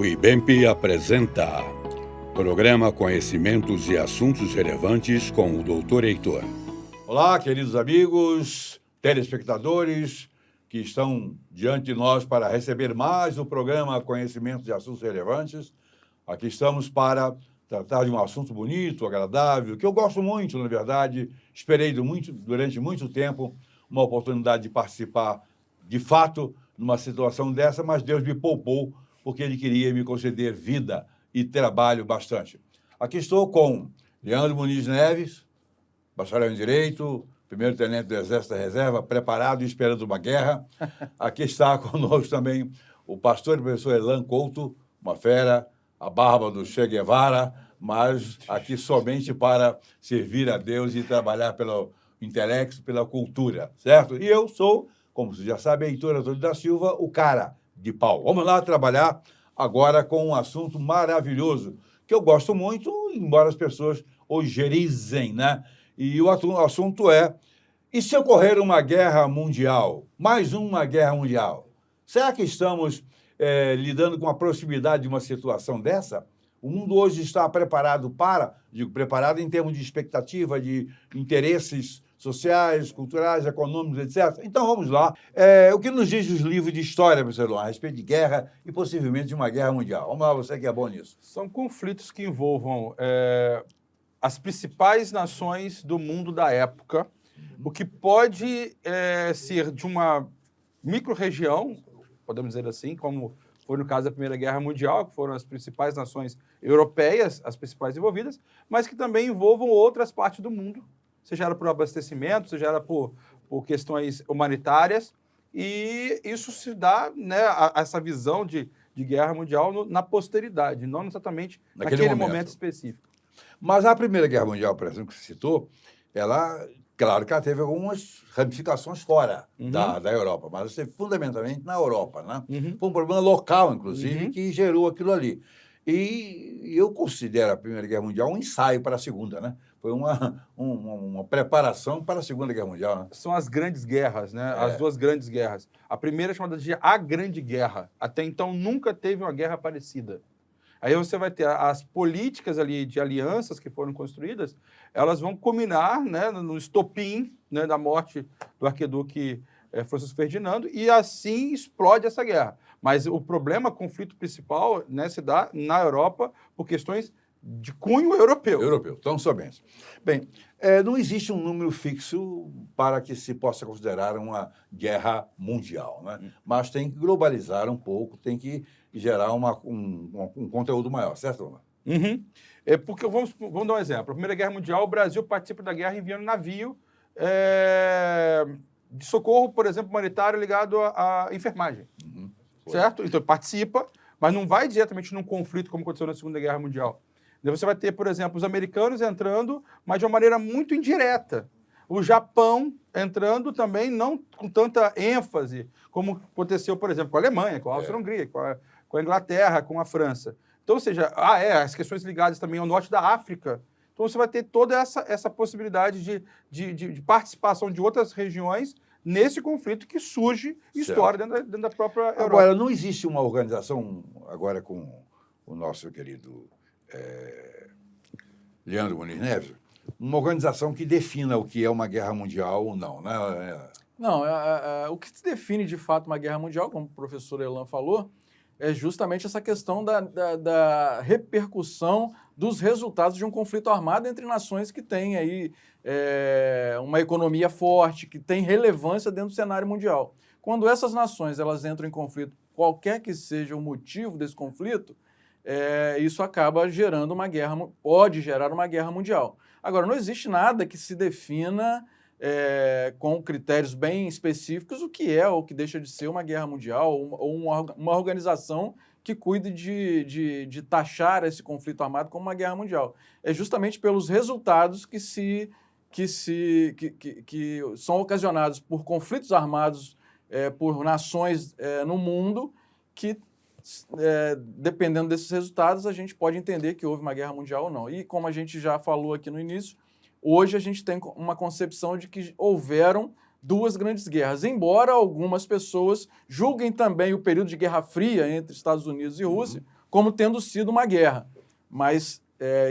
O IBEMP apresenta Programa Conhecimentos e Assuntos Relevantes com o Dr. Heitor. Olá, queridos amigos, telespectadores que estão diante de nós para receber mais o programa Conhecimentos e Assuntos Relevantes. Aqui estamos para tratar de um assunto bonito, agradável, que eu gosto muito, na verdade. Esperei durante muito tempo uma oportunidade de participar, de fato, numa situação dessa, mas Deus me poupou porque Ele queria me conceder vida e trabalho bastante. Aqui estou com Leandro Muniz Neves, bacharel em Direito, primeiro-tenente do Exército da Reserva, preparado e esperando uma guerra. Aqui está conosco também o pastor e professor Elan Couto, uma fera, a barba do Che Guevara, mas aqui somente para servir a Deus e trabalhar pelo intelecto, pela cultura, certo? E eu sou, como você já sabe, Heitor Antônio da Silva, o cara de pau. Vamos lá trabalhar agora com um assunto maravilhoso, que eu gosto muito, embora as pessoas ogerizem, né? E o assunto é: e se ocorrer uma guerra mundial? Mais uma guerra mundial? Será que estamos lidando com a proximidade de uma situação dessa? O mundo hoje está preparado para, digo, preparado em termos de expectativa, de interesses sociais, culturais, econômicos, etc. Então, vamos lá. O que nos diz os livros de história, professor Luan, a respeito de guerra e possivelmente de uma guerra mundial? Vamos lá, você que é bom nisso. São conflitos que envolvam as principais nações do mundo da época, o que pode ser de uma micro-região, podemos dizer assim, como foi no caso da Primeira Guerra Mundial, que foram as principais nações europeias, as principais envolvidas, mas que também envolvam outras partes do mundo, seja era por abastecimento, seja era por questões humanitárias, e isso se dá, né, essa visão de guerra mundial na posteridade, não exatamente naquele momento específico. Mas a Primeira Guerra Mundial, por exemplo, que você citou, claro que ela teve algumas ramificações fora da Europa, mas fundamentalmente na Europa, né? Foi um problema local, inclusive, que gerou aquilo ali. E eu considero a Primeira Guerra Mundial um ensaio para a Segunda, né? Foi uma preparação para a Segunda Guerra Mundial, né? São as grandes guerras, né? As duas grandes guerras. A primeira é chamada de A Grande Guerra. Até então nunca teve uma guerra parecida. Aí você vai ter as políticas ali de alianças que foram construídas, elas vão culminar, né, no estopim, né, da morte do arquiduque Francisco Ferdinando, e assim explode essa guerra. Mas o conflito principal, né, se dá na Europa por questões de cunho europeu. Então, somente. Bem, não existe um número fixo para que se possa considerar uma guerra mundial, né? Mas tem que globalizar um pouco, tem que gerar um conteúdo maior, certo, Ana? Porque vamos dar um exemplo. A Primeira Guerra Mundial, o Brasil participa da guerra enviando navio de socorro, por exemplo, humanitário ligado à enfermagem. Certo? Então, participa, mas não vai diretamente num conflito como aconteceu na Segunda Guerra Mundial. Daí você vai ter, por exemplo, os americanos entrando, mas de uma maneira muito indireta. O Japão entrando também não com tanta ênfase como aconteceu, por exemplo, com a Alemanha, com a Áustria-Hungria, com a Inglaterra, com a França. Então, ou seja, as questões ligadas também ao norte da África. Então, você vai ter toda essa possibilidade de participação de outras regiões nesse conflito que surge e estoura dentro da própria Europa. Agora, não existe uma organização, agora com o nosso querido Leandro Muniz Neves, uma organização que defina o que é uma guerra mundial ou não, né? Não, o que se define de fato uma guerra mundial, como o professor Elan falou, é justamente essa questão da repercussão dos resultados de um conflito armado entre nações que têm aí uma economia forte, que tem relevância dentro do cenário mundial. Quando essas nações elas entram em conflito, qualquer que seja o motivo desse conflito, isso acaba gerando pode gerar uma guerra mundial. Agora, não existe nada que se defina com critérios bem específicos o que é ou que deixa de ser uma guerra mundial ou uma organização que cuide de taxar esse conflito armado como uma guerra mundial. É justamente pelos resultados que são ocasionados por conflitos armados por nações no mundo que, dependendo desses resultados, a gente pode entender que houve uma guerra mundial ou não. E como a gente já falou aqui no início, hoje a gente tem uma concepção de que houveram duas grandes guerras, embora algumas pessoas julguem também o período de Guerra Fria entre Estados Unidos e Rússia como tendo sido uma guerra. Mas,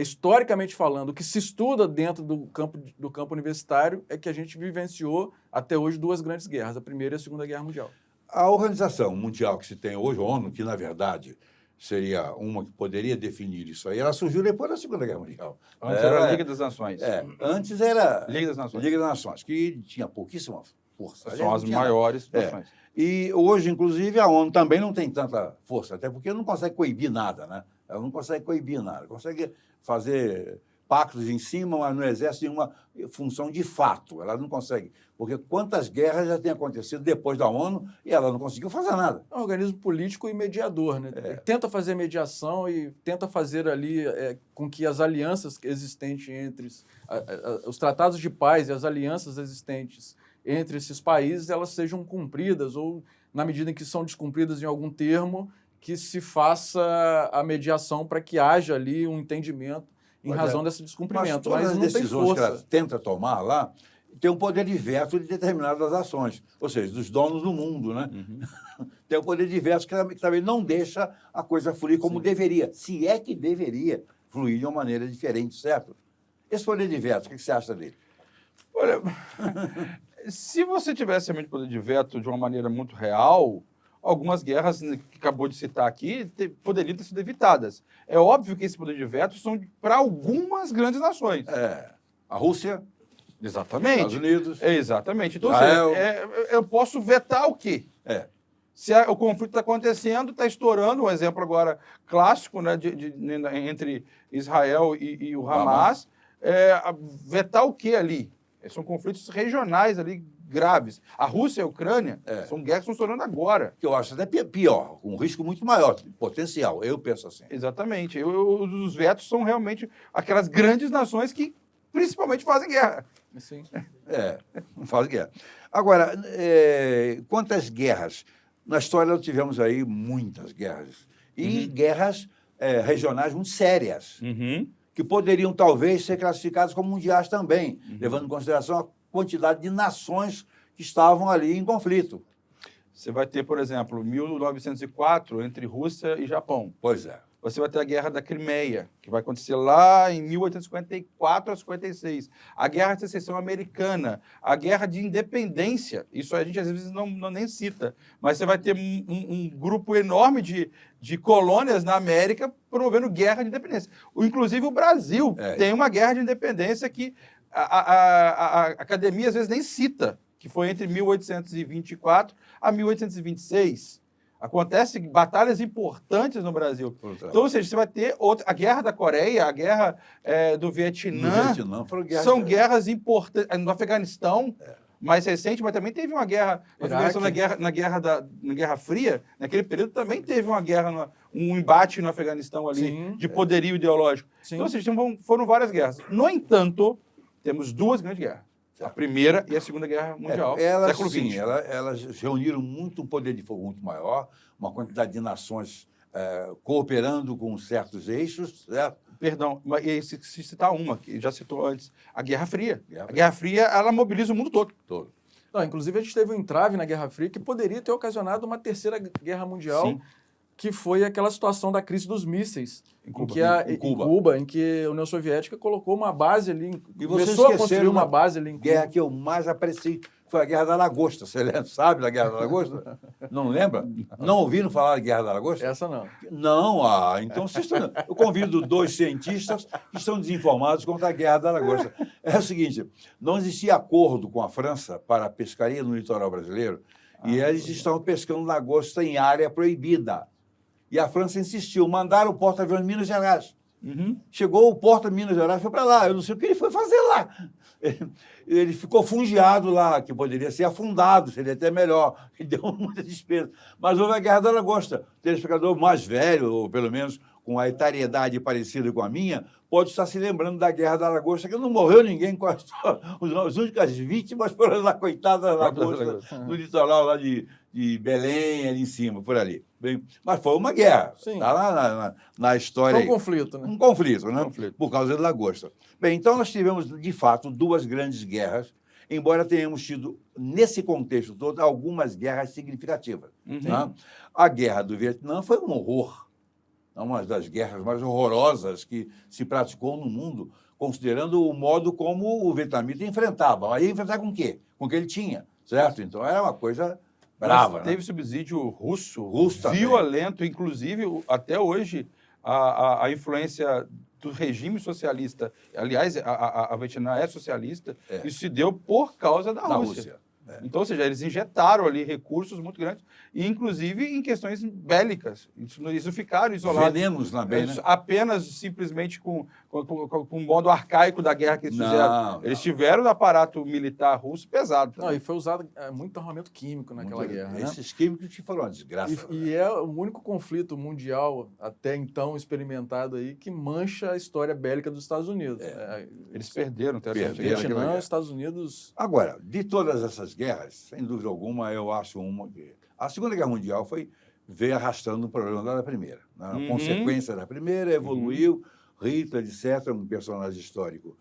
historicamente falando, o que se estuda dentro do campo universitário é que a gente vivenciou até hoje 2 grandes guerras, a Primeira e a Segunda Guerra Mundial. A organização mundial que se tem hoje, a ONU, que na verdade seria uma que poderia definir isso aí, ela surgiu depois da Segunda Guerra Mundial. Antes era a Liga das Nações. Antes era Liga das Nações. Liga das Nações, que tinha pouquíssima força. São as maiores nações. E hoje, inclusive, a ONU também não tem tanta força, até porque não consegue coibir nada, né? Ela não consegue coibir nada, consegue fazer pactos em cima, mas não exerce nenhuma função de fato. Ela não consegue, porque quantas guerras já têm acontecido depois da ONU e ela não conseguiu fazer nada. É um organismo político e mediador, né? Tenta fazer mediação e tenta fazer ali com que as alianças existentes entre os tratados de paz e as alianças existentes entre esses países, elas sejam cumpridas ou, na medida em que são descumpridas em algum termo, que se faça a mediação para que haja ali um entendimento em razão desse descumprimento. Mas todas as não tem decisões que força. ela tenta tomar lá tem um poder de veto de determinadas ações, ou seja, dos donos do mundo, né? Tem um poder de veto que também não deixa a coisa fluir como deveria, se é que deveria fluir de uma maneira diferente, certo? Esse poder de veto, o que você acha dele? Olha, se você tivesse realmente poder de veto de uma maneira muito real, algumas guerras que acabou de citar aqui poderiam ter sido evitadas. É óbvio que esse poder de veto são para algumas grandes nações. A Rússia, Exatamente. Estados Unidos, Exatamente. Então, Israel. eu posso vetar o quê? Se o conflito está acontecendo, está estourando, um exemplo agora clássico, né, entre Israel e o Hamas, vetar o quê ali? São conflitos regionais ali graves. A Rússia e a Ucrânia são guerras que estão estourando agora. que eu acho até pior, com um risco muito maior, potencial, eu penso assim. Exatamente. Os vetos são realmente aquelas grandes nações que principalmente fazem guerra. Sim. Não faz guerra. Agora, quantas guerras? Na história nós tivemos aí muitas guerras. E guerras regionais muito sérias, que poderiam talvez ser classificadas como mundiais também, levando em consideração a quantidade de nações que estavam ali em conflito. Você vai ter, por exemplo, 1904 entre Rússia e Japão. Pois é. Você vai ter a Guerra da Crimeia, que vai acontecer lá em 1854 a 56. A Guerra de Secessão Americana, a Guerra de Independência, isso a gente às vezes não nem cita, mas você vai ter um grupo enorme de colônias na América promovendo guerra de independência. Inclusive o Brasil tem uma guerra de independência que a academia às vezes nem cita, que foi entre 1824 a 1826. Acontecem batalhas importantes no Brasil. Então, ou seja, você vai ter a Guerra da Coreia, a Guerra do Vietnã, são guerras importantes. No Afeganistão, mais recente, mas também teve uma guerra na Guerra Fria. Naquele período também teve uma guerra, um embate no Afeganistão ali, de poderio ideológico. Sim. Então, ou seja, foram várias guerras. No entanto, temos 2 grandes guerras. A Primeira e a Segunda Guerra Mundial, século XX. Elas reuniram um poder de fogo muito maior, uma quantidade de nações cooperando com certos eixos, certo? Perdão, mas se citar uma, que já citou antes, a Guerra Fria. A Guerra Fria, ela mobiliza o mundo todo. Não, inclusive, a gente teve um entrave na Guerra Fria que poderia ter ocasionado uma terceira guerra mundial, Sim. que foi aquela situação da crise dos mísseis, Em Cuba. em Cuba, em que a União Soviética colocou uma base ali, E você começou a construir esqueceram uma da base ali em Cuba. guerra que eu mais apreciei foi a Guerra da Lagosta. Você sabe da Guerra da Lagosta? Não lembra? Não ouviram falar da Guerra da Lagosta? Essa não. Não, então vocês estão... Eu convido 2 cientistas que estão desinformados contra a Guerra da Lagosta. É o seguinte, não existia acordo com a França para a pescaria no litoral brasileiro e eles estavam pescando lagosta em área proibida. E a França insistiu, mandaram o porta-aviões de Minas Gerais. Chegou o porta de Minas Gerais, foi para lá. Eu não sei o que ele foi fazer lá. Ele ficou fungiado lá, que poderia ser afundado, seria até melhor. Ele deu muita despesa. Mas houve a Guerra da Lagosta. O telespectador mais velho, ou pelo menos com a etariedade parecida com a minha, pode estar se lembrando da Guerra da Lagosta, que não morreu ninguém, as únicas vítimas foram lá, coitadas da lagosta, no litoral lá de Belém, ali em cima, por ali. Bem, mas foi uma guerra. Está lá na história. Foi um conflito, né? Um conflito, né? Por causa da lagosta. Bem, então nós tivemos, de fato, 2 grandes guerras, embora tenhamos tido, nesse contexto todo, algumas guerras significativas. Né? A Guerra do Vietnã foi um horror. uma das guerras mais horrorosas que se praticou no mundo, considerando o modo como o vietnamita enfrentava. Aí enfrentar com o quê? Com o que ele tinha, certo? Então era uma coisa brava. Mas teve subsídio russo também. violento, inclusive até hoje a influência do regime socialista, aliás, a Vietnã é socialista, isso se deu por causa da Rússia. Então, ou seja, eles injetaram ali recursos muito grandes, e inclusive em questões bélicas. Isso ficaram isolados. Venenos também, né? Apenas, simplesmente, com o modo arcaico da guerra que eles fizeram. Eles tiveram um aparato militar russo pesado também. Não, e foi usado muito armamento químico naquela guerra. Esses químicos que foram uma desgraça. E é o único conflito mundial, até então experimentado aí, que mancha a história bélica dos Estados Unidos. Eles perderam. Vietnã, Estados Unidos... Agora, de todas essas guerras, sem dúvida alguma, eu acho uma que... A Segunda Guerra Mundial veio arrastando o problema da primeira. Né? A consequência da primeira evoluiu, Hitler, etc., um personagem histórico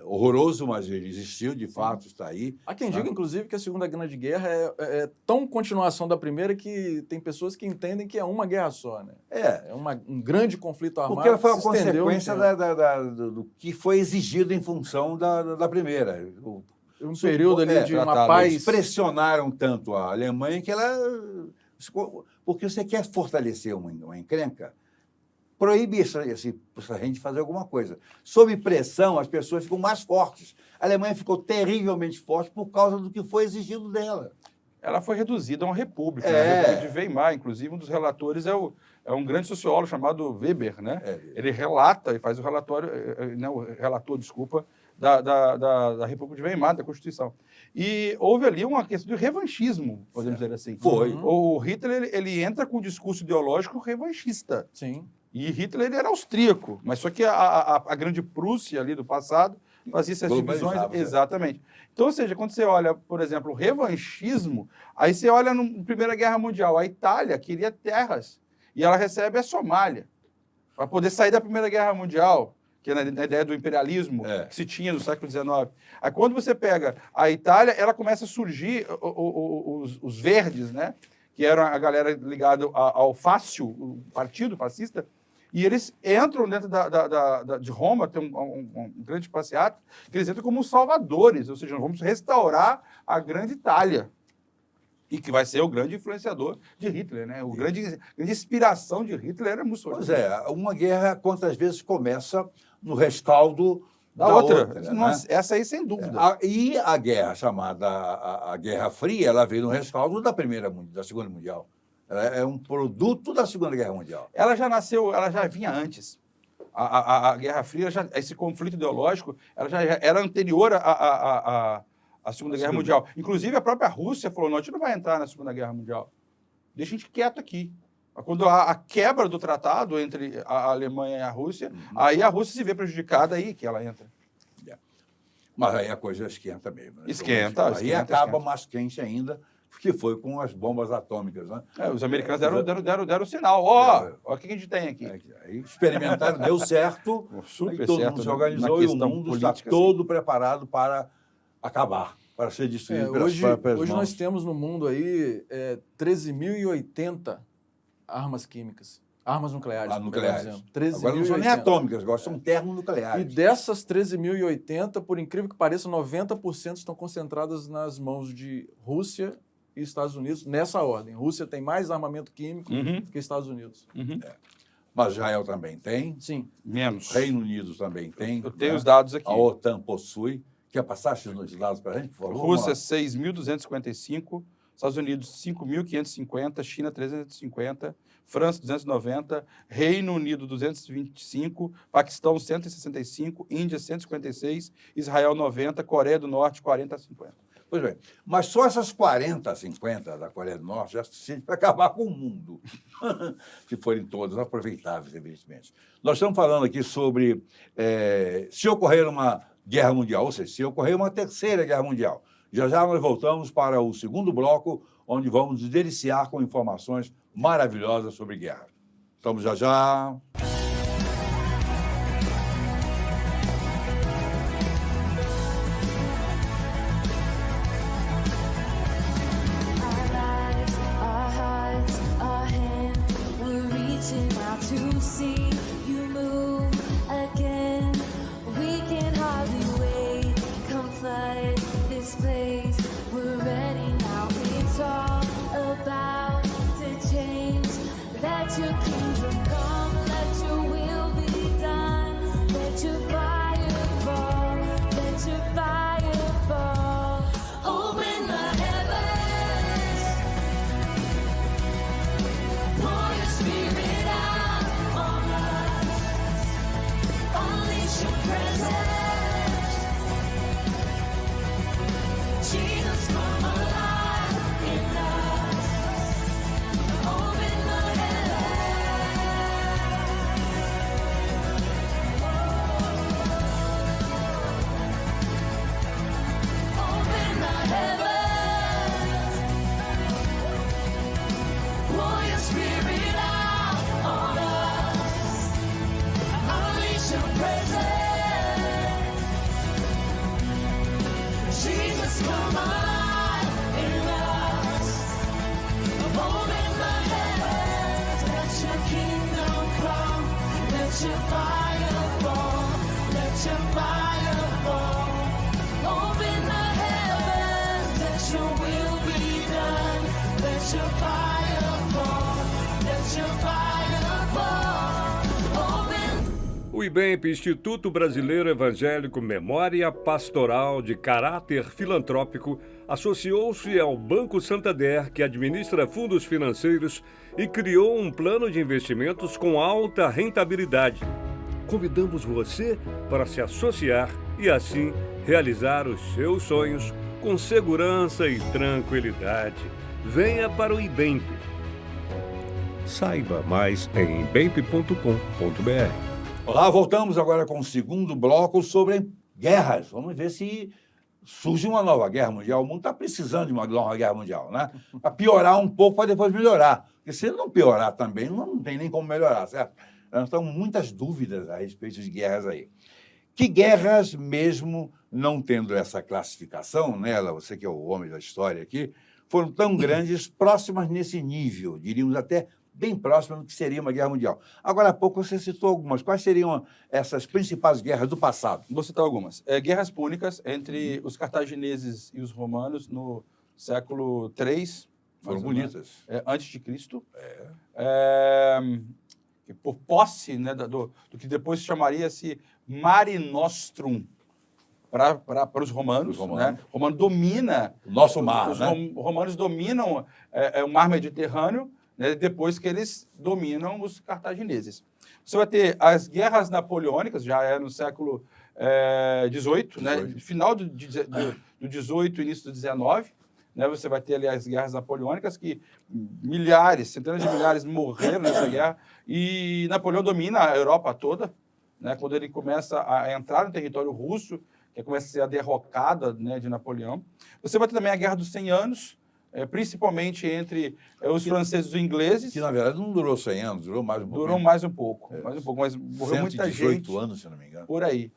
horroroso, mas ele existiu, de fato, está aí. Há quem diga, inclusive, que a Segunda Grande Guerra é tão continuação da primeira que tem pessoas que entendem que é uma guerra só, né? É um grande conflito armado. Porque foi a consequência do que foi exigido em função da primeira. Um período ali de uma paz... Eles pressionaram tanto a Alemanha que ela... Porque você quer fortalecer uma encrenca, proíbe essa gente fazer alguma coisa. Sob pressão, as pessoas ficam mais fortes. A Alemanha ficou terrivelmente forte por causa do que foi exigido dela. Ela foi reduzida a uma república, né? A República de Weimar. Inclusive, um dos relatores é um grande sociólogo chamado Weber, né? Ele relata e faz o relatório, o relator, desculpa, da República de Weimar, da Constituição. E houve ali uma questão de revanchismo, podemos dizer assim. Foi. O Hitler, ele entra com um discurso ideológico revanchista. Sim. E Hitler, ele era austríaco, mas só que a Grande Prússia ali do passado fazia essas divisões. Exatamente. Então, ou seja, quando você olha, por exemplo, o revanchismo, aí você olha na Primeira Guerra Mundial, a Itália queria terras, e ela recebe a Somália, para poder sair da Primeira Guerra Mundial, que é na ideia do imperialismo que se tinha no século XIX. Aí, quando você pega a Itália, ela começa a surgir os verdes, né? Que eram a galera ligada ao Fácio, o partido fascista, e eles entram dentro de Roma, tem um grande passeato, que eles entram como salvadores, ou seja, vamos restaurar a grande Itália, e que vai ser o grande influenciador de Hitler, né? A grande inspiração de Hitler era Mussolini. Pois uma guerra, quantas vezes começa no rescaldo da outra. Né? Essa aí, sem dúvida. E a guerra chamada a Guerra Fria, ela veio no rescaldo da Segunda Mundial. Ela é um produto da Segunda Guerra Mundial. Ela já nasceu, ela já vinha antes. A Guerra Fria, esse conflito ideológico, ela já era anterior à Segunda Guerra Mundial. Inclusive, a própria Rússia falou, não, a gente não vai entrar na Segunda Guerra Mundial. Deixa a gente quieto aqui. Quando a quebra do tratado entre a Alemanha e a Rússia, aí a Rússia se vê prejudicada, aí que ela entra. Mas aí a coisa esquenta mesmo. Né? Esquenta. Aí acaba mais quente ainda, que foi com as bombas atômicas. Né? Os americanos deram o sinal. Ó, o que a gente tem aqui. Aí experimentaram, deu certo, super todo certo, mundo se organizou e o mundo está todo preparado para acabar, para ser destruído pelas próprias mãos. Hoje nós temos no mundo aí 13.080 armas químicas, armas nucleares. Agora não são nem atômicas, agora são termonucleares. E dessas 13.080, por incrível que pareça, 90% estão concentradas nas mãos de Rússia e Estados Unidos, nessa ordem. Rússia tem mais armamento químico que Estados Unidos. Mas Israel também tem. Sim. Menos. Reino Unido também tem. Eu tenho os dados aqui. A OTAN possui. Quer passar esses dados para a gente, por favor? Rússia, 6.255. Estados Unidos, 5.550. China, 350. França, 290. Reino Unido, 225. Paquistão, 165. Índia, 156. Israel, 90. Coreia do Norte, 40 a 50. Pois bem, mas só essas 40 a 50 da Coreia do Norte já é suficiente para acabar com o mundo, se forem todas aproveitáveis, evidentemente. Nós estamos falando aqui sobre se ocorrer uma guerra mundial, ou seja, se ocorrer uma terceira guerra mundial. Já já nós voltamos para o segundo bloco, onde vamos nos deliciar com informações maravilhosas sobre guerra. Estamos já já... To to see you move again. We can hardly wait. Come flood this place. We're ready now. It's all about to change. Let your kingdom come. Let your will be done. Let your fire fall. Let your fire fall. Open the heavens. Pour your spirit out on us. Unleash your presence. Jesus, come alive in us. Open the heavens. Open the heavens. Pour your spirit out on us. Unleash your presence. Jesus, come alive in us. Open the heavens. Let your kingdom come. Let your fire fall. Let your fire fall. Open the heavens. Let your will be done. Let your fire fall. Let your fire fall. Open. O IBEMP, Instituto Brasileiro Evangélico Memória Pastoral de Caráter Filantrópico, associou-se ao Banco Santander, que administra fundos financeiros, e criou um plano de investimentos com alta rentabilidade. Convidamos você para se associar e, assim, realizar os seus sonhos com segurança e tranquilidade. Venha para o IBEMP. Saiba mais em ibemp.com.br. Olá, voltamos agora com o segundo bloco sobre guerras. Vamos ver se surge uma nova guerra mundial. O mundo está precisando de uma nova guerra mundial, né? Para piorar um pouco, para depois melhorar. Porque se não piorar também, não tem nem como melhorar, certo? Então, muitas dúvidas a respeito de guerras aí. Que guerras, mesmo não tendo essa classificação nela, você que é o homem da história aqui, foram tão grandes, próximas nesse nível, diríamos até bem próximas do que seria uma guerra mundial. Agora há pouco você citou algumas. Quais seriam essas principais guerras do passado? Vou citar algumas. Guerras púnicas entre os cartagineses e os romanos no século III. Foram bonitas. Antes de Cristo. Por posse, né, do que depois chamaria-se Mare Nostrum para os romanos. Né? O romano domina... O nosso mar, os né? romanos dominam o mar Mediterrâneo, né, depois que eles dominam os cartagineses. Você vai ter as guerras napoleônicas, já é no século XVIII, né, final do XVIII, início do XIX. Né, você vai ter ali as guerras napoleônicas, que milhares, centenas de milhares morreram nessa guerra, e Napoleão domina a Europa toda, né, quando ele começa a entrar no território russo, que começa a ser a derrocada, né, de Napoleão. Você vai ter também a Guerra dos 100 Anos, principalmente entre os franceses e os ingleses. Que, na verdade, não durou 100 anos, durou mais um pouco. Durou mais um pouco, mas morreu muita gente. 118 anos, se não me engano. Por aí.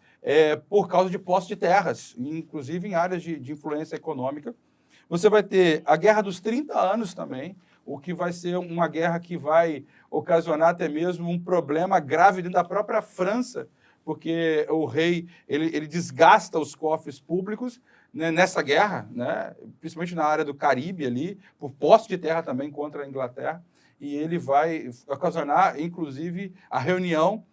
Por causa de posse de terras, inclusive em áreas de influência econômica. Você vai ter a Guerra dos 30 Anos também, o que vai ser uma guerra que vai ocasionar até mesmo um problema grave dentro da própria França, porque o rei ele desgasta os cofres públicos, né, nessa guerra, né, principalmente na área do Caribe ali, por posse de terra também contra a Inglaterra, e ele vai ocasionar, inclusive, a reunião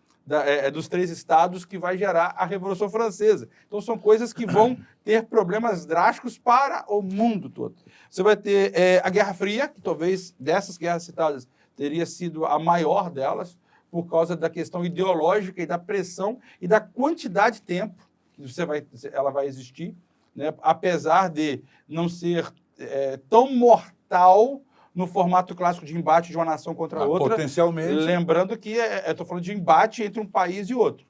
dos 3 estados que vai gerar a Revolução Francesa. Então, são coisas que vão ter problemas drásticos para o mundo todo. Você vai ter a Guerra Fria, que talvez dessas guerras citadas teria sido a maior delas, por causa da questão ideológica e da pressão e da quantidade de tempo que ela vai existir, né? Apesar de não ser tão mortal no formato clássico de embate de uma nação contra a outra. Potencialmente. Lembrando que estou falando de embate entre um país e outro,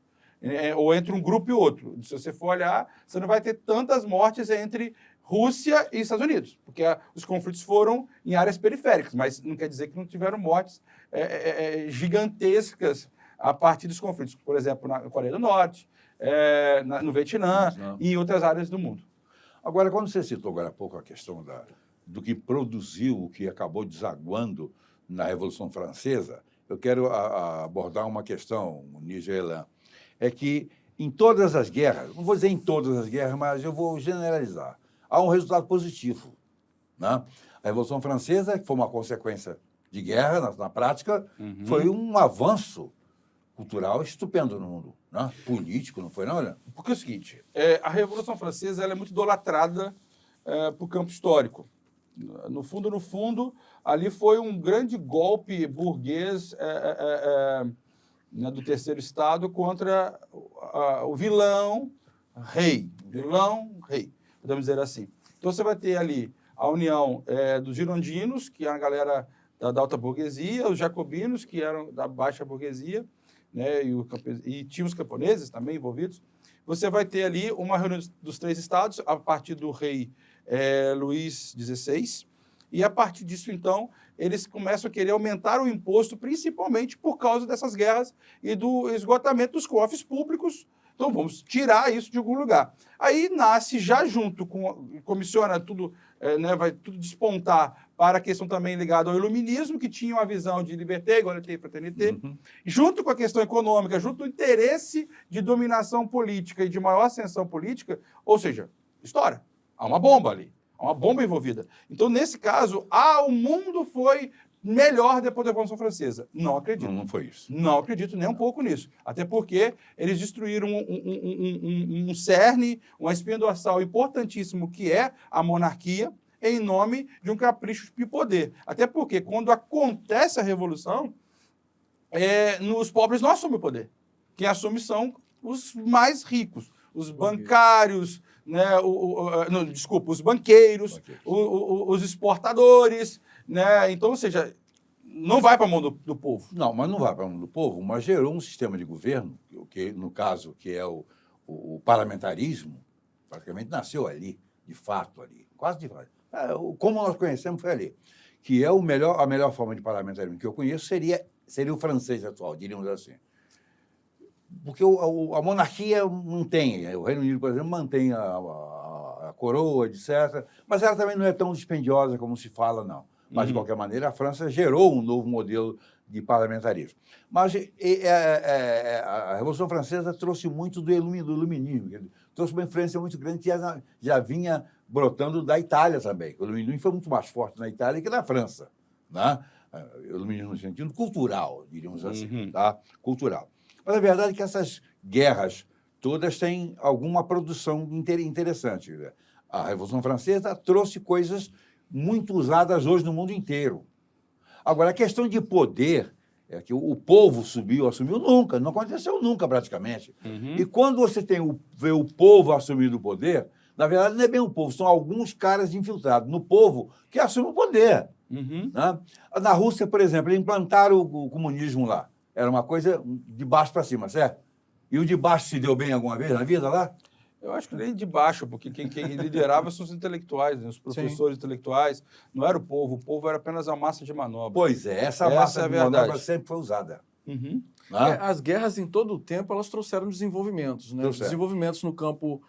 ou entre um grupo e outro. Se você for olhar, você não vai ter tantas mortes entre Rússia e Estados Unidos, porque os conflitos foram em áreas periféricas, mas não quer dizer que não tiveram mortes gigantescas a partir dos conflitos. Por exemplo, na Coreia do Norte, no Vietnã e em outras áreas do mundo. Agora, quando você citou agora há pouco a questão do que produziu, o que acabou desaguando na Revolução Francesa, eu quero abordar uma questão, Níger Elan, é que em todas as guerras, não vou dizer em todas as guerras, mas eu vou generalizar, há um resultado positivo, né? A Revolução Francesa, que foi uma consequência de guerra, na prática, foi um avanço cultural estupendo no mundo, né? Político, não foi não, Leandro? Porque é o seguinte, a Revolução Francesa ela é muito idolatrada para o campo histórico. No fundo, ali foi um grande golpe burguês né, do terceiro estado contra o vilão rei. Podemos dizer assim. Então, você vai ter ali a união dos girondinos, que é a galera da alta burguesia, os jacobinos, que eram da baixa burguesia, né, e tinha os camponeses também envolvidos. Você vai ter ali uma reunião dos três estados, a partir do rei Luís XVI, e a partir disso, então, eles começam a querer aumentar o imposto, principalmente por causa dessas guerras e do esgotamento dos cofres públicos. Então, vamos tirar isso de algum lugar. Aí nasce, já junto com, comissiona tudo, né, vai tudo despontar para a questão também ligada ao iluminismo, que tinha uma visão de liberté, igualdade e fraternité, junto com a questão econômica, junto com o interesse de dominação política e de maior ascensão política, ou seja, história. Há uma bomba ali, há uma bomba envolvida. Então, nesse caso, o mundo foi melhor depois da Revolução Francesa. Não acredito. Não foi isso. Não acredito nem um pouco nisso. Até porque eles destruíram um cerne, uma espinha dorsal importantíssimo, que é a monarquia, em nome de um capricho de poder. Até porque, quando acontece a Revolução, os pobres não assumem o poder. Quem assume são os mais ricos, os bancários, né, os banqueiros, os exportadores, né? Então, ou seja, não vai para a mão do povo. Não, mas não vai para a mão do povo, mas gerou um sistema de governo, que no caso, que é o parlamentarismo, praticamente nasceu ali, de fato ali, quase de fato. Como nós conhecemos foi ali, que é a melhor forma de parlamentarismo que eu conheço seria o francês atual, diríamos assim. Porque a monarquia não tem, o Reino Unido, por exemplo, mantém a coroa, etc., mas ela também não é tão dispendiosa como se fala, não. Mas, de qualquer maneira, a França gerou um novo modelo de parlamentarismo. Mas a Revolução Francesa trouxe muito do iluminismo, trouxe uma influência muito grande que já vinha brotando da Itália também. O iluminismo foi muito mais forte na Itália que na França, né? O iluminismo no sentido cultural, diríamos assim, tá? Cultural. Mas a verdade é que essas guerras todas têm alguma produção interessante. A Revolução Francesa trouxe coisas muito usadas hoje no mundo inteiro. Agora, a questão de poder, é que o povo assumiu nunca, não aconteceu nunca praticamente. E quando você vê o povo assumindo o poder, na verdade não é bem o povo, são alguns caras infiltrados no povo que assumem o poder. Né? Na Rússia, por exemplo, eles implantaram o comunismo lá. Era uma coisa de baixo para cima, certo? E o de baixo se deu bem alguma vez na vida lá? Eu acho que nem de baixo, porque quem liderava são os intelectuais, né? Os professores intelectuais. Não era o povo era apenas a massa de manobra. Pois é, essa massa de manobra sempre foi usada. Né? As guerras, em todo o tempo, elas trouxeram desenvolvimentos, né? Desenvolvimentos no campo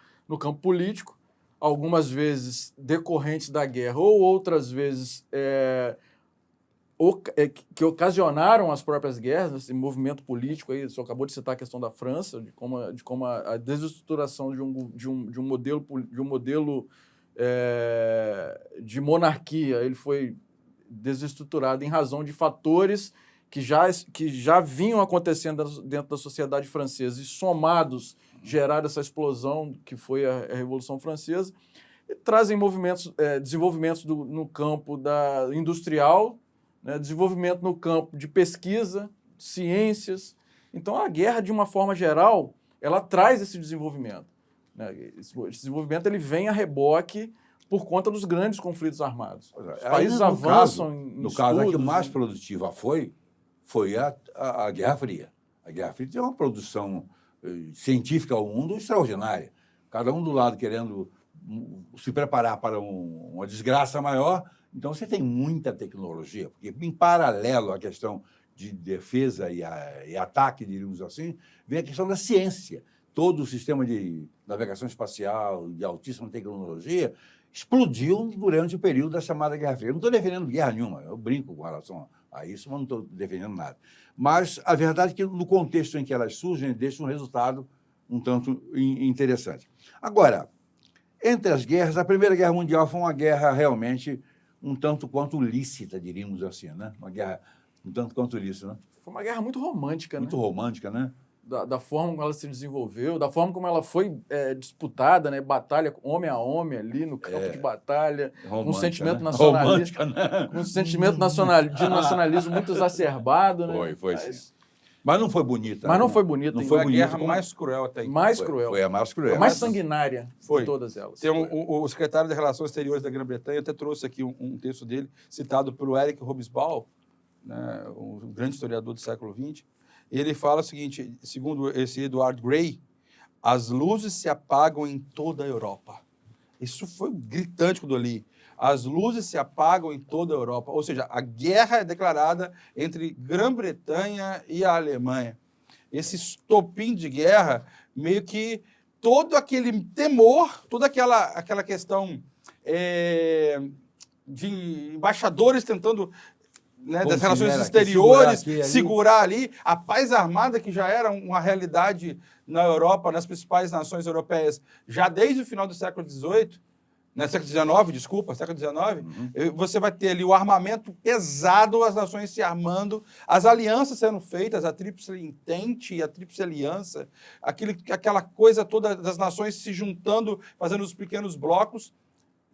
político, algumas vezes decorrentes da guerra, ou outras vezes que ocasionaram as próprias guerras, esse movimento político aí, você acabou de citar a questão da França, de como a desestruturação de um modelo de monarquia, ele foi desestruturado em razão de fatores que já vinham acontecendo dentro da sociedade francesa e somados geraram essa explosão que foi a Revolução Francesa, e trazem desenvolvimentos no campo industrial, né, desenvolvimento no campo de pesquisa, ciências. Então, a guerra, de uma forma geral, ela traz esse desenvolvimento. Né? Esse desenvolvimento ele vem a reboque por conta dos grandes conflitos armados. Os países avançam no caso, a que mais produtiva foi a Guerra Fria. A Guerra Fria tem uma produção científica ao mundo extraordinária. Cada um do lado querendo se preparar para uma desgraça maior. Então, você tem muita tecnologia, porque, em paralelo à questão de defesa e ataque, diríamos assim, vem a questão da ciência. Todo o sistema de navegação espacial de altíssima tecnologia explodiu durante o período da chamada Guerra Fria. Eu não estou defendendo guerra nenhuma, eu brinco com relação A isso eu não estou defendendo nada. Mas a verdade é que, no contexto em que elas surgem, deixa um resultado um tanto interessante. Agora, entre as guerras, a Primeira Guerra Mundial foi uma guerra realmente um tanto quanto lícita, diríamos assim, né? Uma guerra um tanto quanto lícita, né? Foi uma guerra muito romântica, Muito né? romântica, né? Da forma como ela se desenvolveu, da forma como ela foi disputada, né? Batalha homem a homem ali no campo de batalha, com um sentimento nacionalista, com um sentimento de nacionalismo muito exacerbado, né? Foi sim. Mas não foi bonita. Mas não foi bonita. Não hein? foi Foi a bonito guerra como- mais cruel até aí. Mais cruel. Foi a mais cruel. A mais sanguinária Foi. de todas elas. Tem o secretário de Relações Exteriores da Grã-Bretanha até trouxe aqui um texto dele, citado pelo Eric Hobsbawm, né, um grande historiador do século XX. Ele fala o seguinte, segundo esse Edward Grey, as luzes se apagam em toda a Europa. Isso foi gritante quando eu li. As luzes se apagam em toda a Europa. Ou seja, a guerra é declarada entre Grã-Bretanha e a Alemanha. Esse estopim de guerra, meio que todo aquele temor, toda aquela questão de embaixadores tentando, né, das relações exteriores, segurar ali, a paz armada, que já era uma realidade na Europa, nas principais nações europeias, já desde o final do século XVIII, século XIX, desculpa, século XIX, você vai ter ali o armamento pesado, as nações se armando, as alianças sendo feitas, a Tríplice Entente e a Tríplice Aliança, aquela coisa toda das nações se juntando, fazendo os pequenos blocos,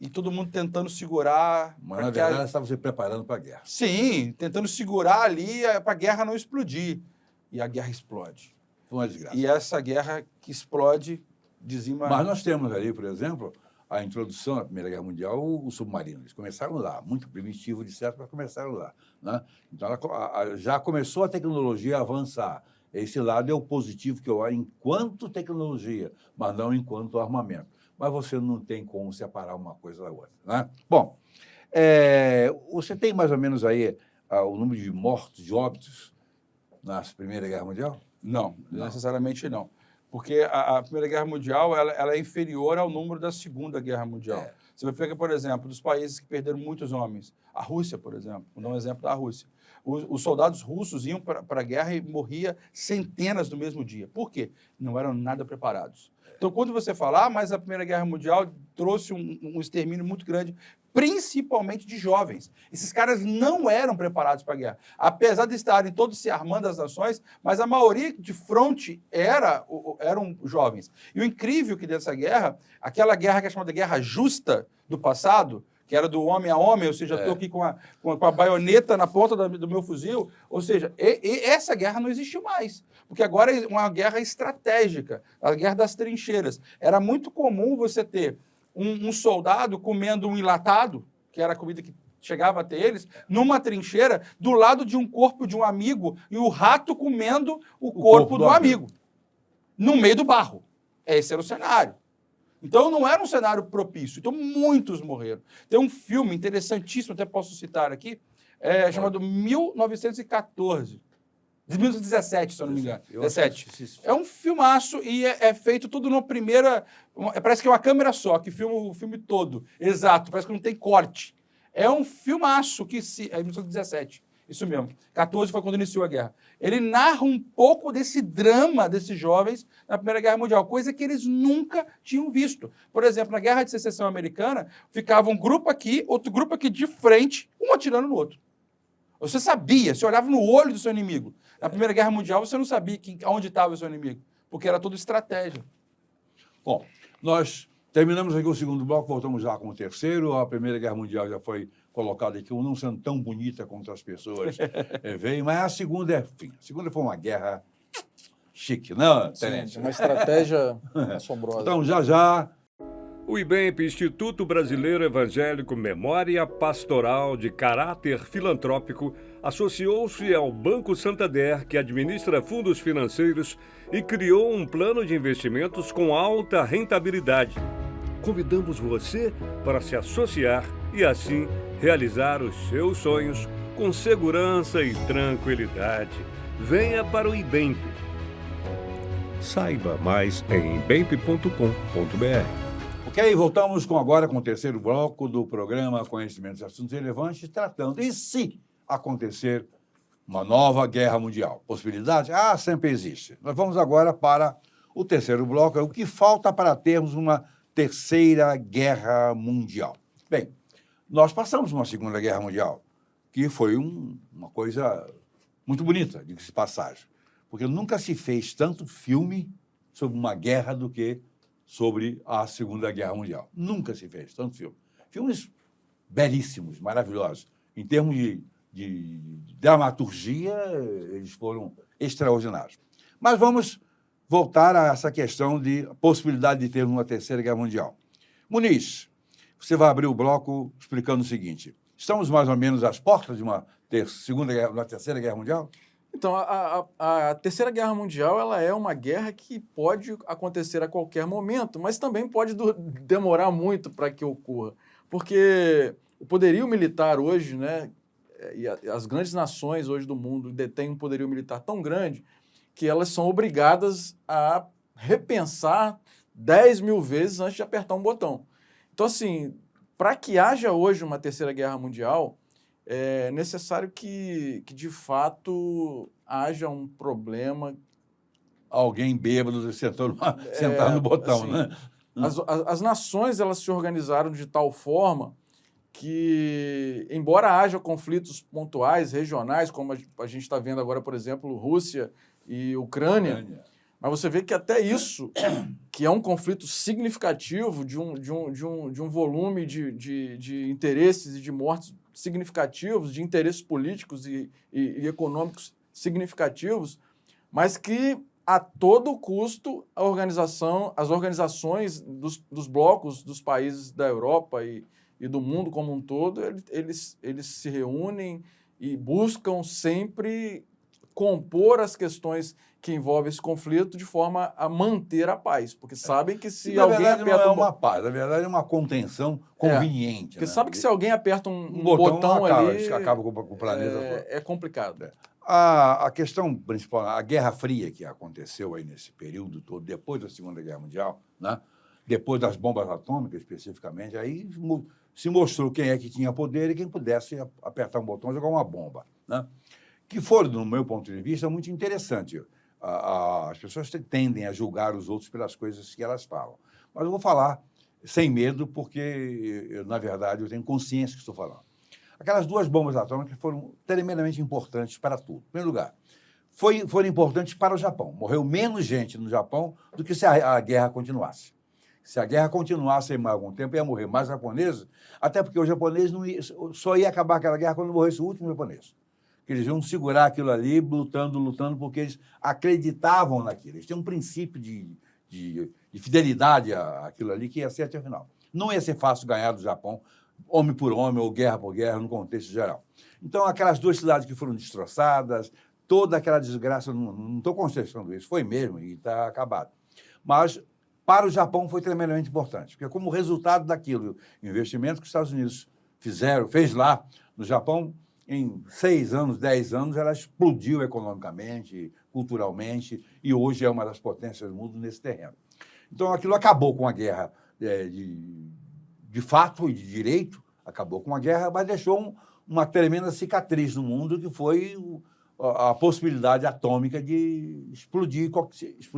e todo mundo tentando segurar. Mas, na verdade, estava se preparando para a guerra. Sim, tentando segurar ali para a guerra não explodir. E a guerra explode. Foi uma desgraça. E essa guerra que explode dizima... Mas nós temos ali, por exemplo, a introdução da Primeira Guerra Mundial, o submarino. Eles começaram lá, muito primitivo, de certo, mas começaram lá. Né? Então, já começou a tecnologia a avançar. Esse lado é o positivo que eu olho enquanto tecnologia, mas não enquanto armamento. Mas você não tem como separar uma coisa da outra. Né? Bom, você tem mais ou menos aí o número de mortos, de óbitos na Primeira Guerra Mundial? Não, necessariamente não. Porque a Primeira Guerra Mundial ela é inferior ao número da Segunda Guerra Mundial. Você vai pegar, por exemplo, dos países que perderam muitos homens. A Rússia, por exemplo. Vou dar um exemplo da Rússia. Os soldados russos iam para a guerra e morria centenas no mesmo dia. Por quê? Não eram nada preparados. Então, quando você falar, mas a Primeira Guerra Mundial trouxe um extermínio muito grande, principalmente de jovens. Esses caras não eram preparados para a guerra. Apesar de estarem todos se armando as nações, mas a maioria de fronte eram jovens. E o incrível que dessa guerra, aquela guerra que é chamada Guerra Justa do passado, que era do homem a homem, ou seja, estou aqui com a baioneta na ponta do meu fuzil, ou seja, essa guerra não existiu mais, porque agora é uma guerra estratégica, a guerra das trincheiras. Era muito comum você ter um soldado comendo um enlatado, que era a comida que chegava até eles, numa trincheira, do lado de um corpo de um amigo, e o rato comendo o corpo do amigo, no meio do barro. Esse era o cenário. Então, não era um cenário propício. Então, muitos morreram. Tem um filme interessantíssimo, até posso citar aqui, chamado 1914. De 1917, se eu não me engano. 17. É um filmaço e é feito tudo numa primeira... Parece que é uma câmera só, que filma o filme todo. Exato, parece que não tem corte. É um filmaço que é 1917. Isso mesmo. 14 foi quando iniciou a guerra. Ele narra um pouco desse drama desses jovens na Primeira Guerra Mundial, coisa que eles nunca tinham visto. Por exemplo, na Guerra de Secessão Americana, ficava um grupo aqui, outro grupo aqui de frente, um atirando no outro. Você sabia, você olhava no olho do seu inimigo. Na Primeira Guerra Mundial, você não sabia onde estava o seu inimigo, porque era tudo estratégia. Bom, nós terminamos aqui o segundo bloco, voltamos já com o terceiro. A Primeira Guerra Mundial já foi colocada aqui, não sendo tão bonita quanto as pessoas veem, mas a segunda a segunda foi uma guerra chique, não, Tenente? Uma estratégia assombrosa. Então, já... O IBEMP, Instituto Brasileiro Evangélico Memória Pastoral de Caráter Filantrópico, associou-se ao Banco Santander, que administra fundos financeiros, e criou um plano de investimentos com alta rentabilidade. Convidamos você para se associar e, assim, realizar os seus sonhos com segurança e tranquilidade. Venha para o IBEMP. Saiba mais em ibemp.com.br. Ok, voltamos agora com o terceiro bloco do programa Conhecimentos e Assuntos Relevantes, tratando. E se acontecer uma nova guerra mundial. Possibilidade? Ah, sempre existe. Nós vamos agora para o terceiro bloco, é o que falta para termos uma terceira guerra mundial. Bem, nós passamos uma segunda guerra mundial, que foi uma coisa muito bonita, diga-se de passagem, porque nunca se fez tanto filme sobre uma guerra do que sobre a Segunda Guerra Mundial. Nunca se fez tanto filme. Filmes belíssimos, maravilhosos. Em termos de dramaturgia, eles foram extraordinários. Mas vamos voltar a essa questão de possibilidade de ter uma terceira guerra mundial. Muniz, você vai abrir o bloco explicando o seguinte: estamos mais ou menos às portas de uma terceira guerra mundial? Então, a Terceira Guerra Mundial ela é uma guerra que pode acontecer a qualquer momento, mas também pode demorar muito para que ocorra. Porque o poderio militar hoje, né, e as grandes nações hoje do mundo detêm um poderio militar tão grande que elas são obrigadas a repensar 10 mil vezes antes de apertar um botão. Então, assim, para que haja hoje uma Terceira Guerra Mundial, é necessário que de fato, haja um problema. Alguém bêbado sentando no botão, assim, né? As nações elas se organizaram de tal forma que, embora haja conflitos pontuais, regionais, como a gente está vendo agora, por exemplo, Rússia e Ucrânia, mas você vê que até isso, que é um conflito significativo de um volume de interesses e de mortes significativos, de interesses políticos e econômicos significativos, mas que a todo custo as organizações dos blocos dos países da Europa e do mundo como um todo, eles se reúnem e buscam sempre compor as questões que envolvem esse conflito de forma a manter a paz, porque sabem que se alguém verdade, aperta não é uma paz, na verdade é uma contenção conveniente. Porque né? sabe que se alguém aperta um botão ali, acaba com o planeta todo. é complicado. A questão principal, a Guerra Fria que aconteceu aí nesse período todo, depois da Segunda Guerra Mundial, né? Depois das bombas atômicas especificamente, aí se mostrou quem é que tinha poder e quem pudesse apertar um botão e jogar uma bomba, né? Que foram, no meu ponto de vista, muito interessante. As pessoas tendem a julgar os outros pelas coisas que elas falam. Mas eu vou falar sem medo, porque, na verdade, eu tenho consciência que estou falando. Aquelas duas bombas atômicas foram tremendamente importantes para tudo. Em primeiro lugar, foram importantes para o Japão. Morreu menos gente no Japão do que se a guerra continuasse. Se a guerra continuasse mais algum tempo, ia morrer mais japoneses, até porque os japoneses só ia acabar aquela guerra quando morresse o último japonês. Que eles iam segurar aquilo ali, lutando, porque eles acreditavam naquilo. Eles tinham um princípio de fidelidade àquilo ali que ia ser até o final. Não ia ser fácil ganhar do Japão, homem por homem ou guerra por guerra, no contexto geral. Então, aquelas duas cidades que foram destroçadas, toda aquela desgraça, não estou contestando isso, foi mesmo e está acabado. Mas, para o Japão, foi tremendamente importante, porque como resultado daquilo, o investimento que os Estados Unidos fez lá no Japão, em 6 anos, 10 anos, ela explodiu economicamente, culturalmente, e hoje é uma das potências do mundo nesse terreno. Então, aquilo acabou com a guerra de fato e de direito, acabou com a guerra, mas deixou uma tremenda cicatriz no mundo, que foi a possibilidade atômica de explodir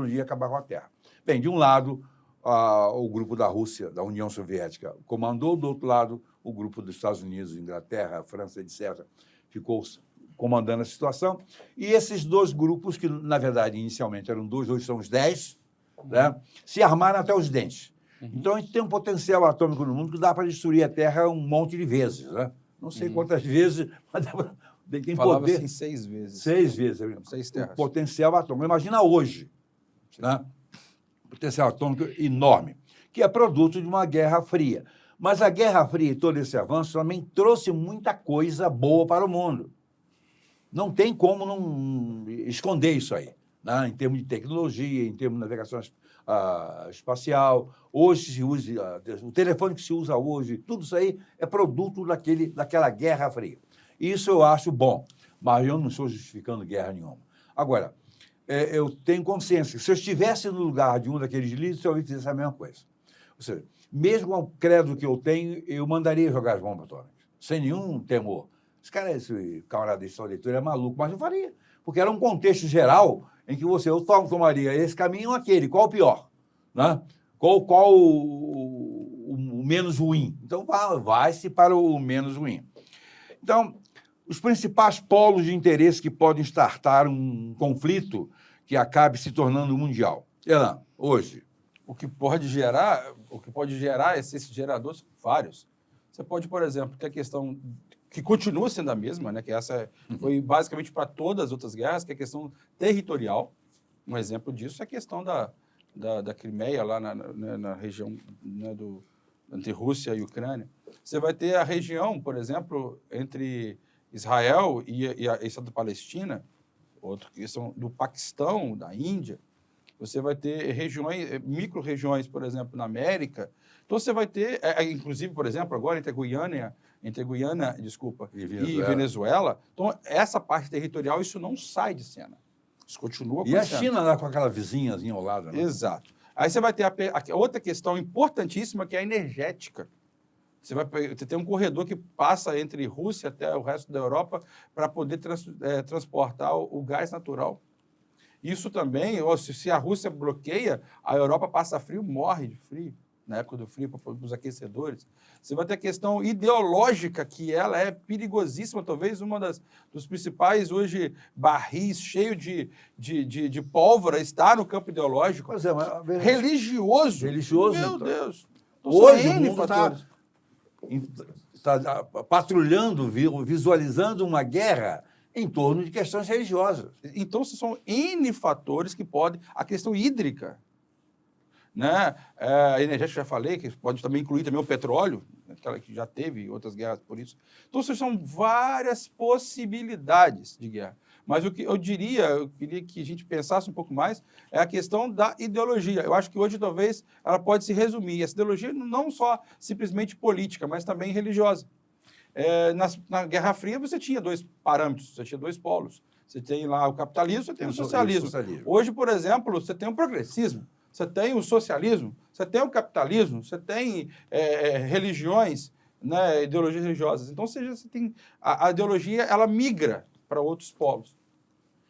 e acabar com a Terra. Bem, de um lado, o grupo da Rússia, da União Soviética, comandou, do outro lado, o grupo dos Estados Unidos, Inglaterra, França, etc., ficou comandando a situação. E esses dois grupos, que, na verdade, inicialmente eram dois, hoje são os 10, né, se armaram até os dentes. Então, a gente tem um potencial atômico no mundo que dá para destruir a Terra um monte de vezes. Né? Não sei quantas vezes, mas tem poder. Assim, 6 vezes. 6 vezes. 6 terras. O potencial atômico. Imagina hoje. Né? Potencial atômico enorme, que é produto de uma Guerra Fria. Mas a Guerra Fria e todo esse avanço também trouxe muita coisa boa para o mundo. Não tem como não esconder isso aí, né? Em termos de tecnologia, em termos de navegação espacial. Hoje se usa, o telefone que se usa hoje, tudo isso aí é produto daquela Guerra Fria. Isso eu acho bom, mas eu não estou justificando guerra nenhuma. Agora, eu tenho consciência que se eu estivesse no lugar de um daqueles líderes, eu fizesse a mesma coisa. Ou seja, mesmo ao credo que eu tenho, eu mandaria jogar as bombas atômicas, sem nenhum temor, esse camarada de sua leitura é maluco, mas eu faria. Porque era um contexto geral em que eu tomaria esse caminho ou aquele, qual o pior? Né? Qual o menos ruim? Então, vai-se para o menos ruim. Então, os principais polos de interesse que podem startar um conflito que acabe se tornando mundial. Elan, hoje. O que pode gerar esses geradores são vários. Você pode, por exemplo, ter a questão que continua sendo a mesma, né? Que essa foi basicamente para todas as outras guerras, que é a questão territorial. Um exemplo disso é a questão da Crimeia, lá na região, né, entre Rússia e Ucrânia. Você vai ter a região, por exemplo, entre Israel e a Estado da Palestina, outra questão do Paquistão, da Índia. Você vai ter regiões, micro-regiões, por exemplo, na América. Então, você vai ter, inclusive, por exemplo, agora entre Guiana e Venezuela. Então, essa parte territorial, isso não sai de cena. Isso continua acontecendo. E a China lá com aquela vizinhazinha ao lado. Né? Exato. Aí você vai ter a outra questão importantíssima, que é a energética. Você tem um corredor que passa entre Rússia até o resto da Europa para poder transportar o gás natural. Isso também, se a Rússia bloqueia, a Europa passa frio, morre de frio, na época do frio, para os aquecedores. Você vai ter a questão ideológica, que ela é perigosíssima, talvez dos principais, hoje, barris cheios de pólvora, está no campo ideológico. Pois é, mas, religioso. Religioso. Meu então. Deus. Hoje o mundo está patrulhando, visualizando uma guerra em torno de questões religiosas. Então, são N fatores que podem... A questão hídrica, né? A energética, já falei, que pode também incluir também o petróleo, que já teve outras guerras por isso. Então, são várias possibilidades de guerra. Mas o que eu queria que a gente pensasse um pouco mais, é a questão da ideologia. Eu acho que hoje, talvez, ela pode se resumir. Essa ideologia não só simplesmente política, mas também religiosa. Na Guerra Fria, você tinha dois parâmetros, você tinha dois polos. Você tem lá o capitalismo, você tem o socialismo. Hoje, por exemplo, você tem o progressismo, você tem o socialismo, você tem o capitalismo, você tem religiões, né, ideologias religiosas. Então, você tem a ideologia, ela migra para outros polos.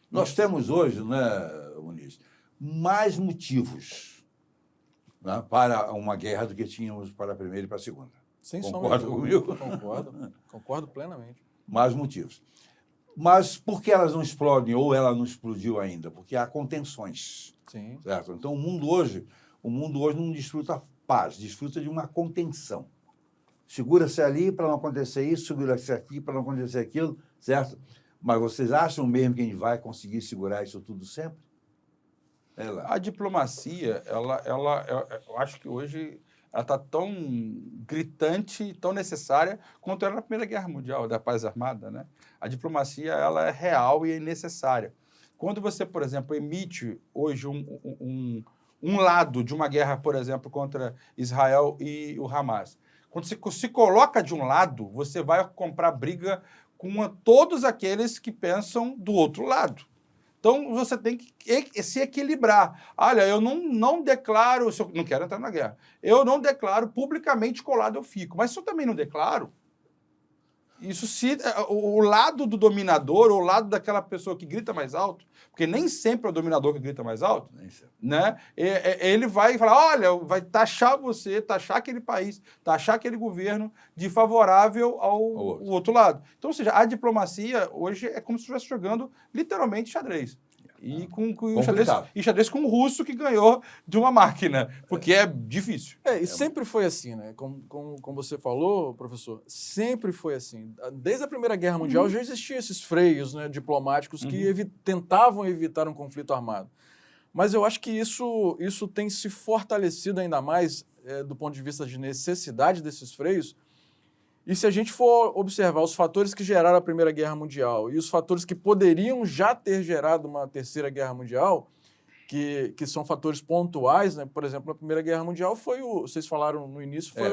Nós temos hoje, né, Muniz, mais motivos, né, para uma guerra do que tínhamos para a primeira e para a segunda. Sem Concorda comigo? Concordo plenamente. Mais motivos. Mas por que elas não explodem ou ela não explodiu ainda? Porque há contenções. Sim. Certo? Então, o mundo hoje não desfruta paz, desfruta de uma contenção. Segura-se ali para não acontecer isso, segura-se aqui para não acontecer aquilo, certo? Mas vocês acham mesmo que a gente vai conseguir segurar isso tudo sempre? A diplomacia, eu acho que hoje ela está tão gritante, tão necessária quanto era na Primeira Guerra Mundial, da paz armada, né? A diplomacia, ela é real e é necessária. Quando você, por exemplo, emite hoje um lado de uma guerra, por exemplo, contra Israel e o Hamas, quando você se coloca de um lado, você vai comprar briga com todos aqueles que pensam do outro lado. Então, você tem que se equilibrar. Olha, eu não declaro, se eu não quero entrar na guerra, eu não declaro publicamente colado eu fico, mas se eu também não declaro, isso o lado do dominador, ou o lado daquela pessoa que grita mais alto, porque nem sempre é o dominador que grita mais alto, né? Ele vai falar, olha, vai taxar você, taxar aquele país, taxar aquele governo de favorável ao outro lado. Então, ou seja, a diplomacia hoje é como se estivesse jogando literalmente xadrez. E xadrez com um russo que ganhou de uma máquina, porque é difícil. Sempre foi assim, né? Como você falou, professor, sempre foi assim. Desde a Primeira Guerra Mundial já existiam esses freios, né, diplomáticos que tentavam evitar um conflito armado. Mas eu acho que isso tem se fortalecido ainda mais do ponto de vista de necessidade desses freios. E se a gente for observar os fatores que geraram a Primeira Guerra Mundial e os fatores que poderiam já ter gerado uma Terceira Guerra Mundial, que são fatores pontuais, né? Por exemplo, na Primeira Guerra Mundial vocês falaram no início, foi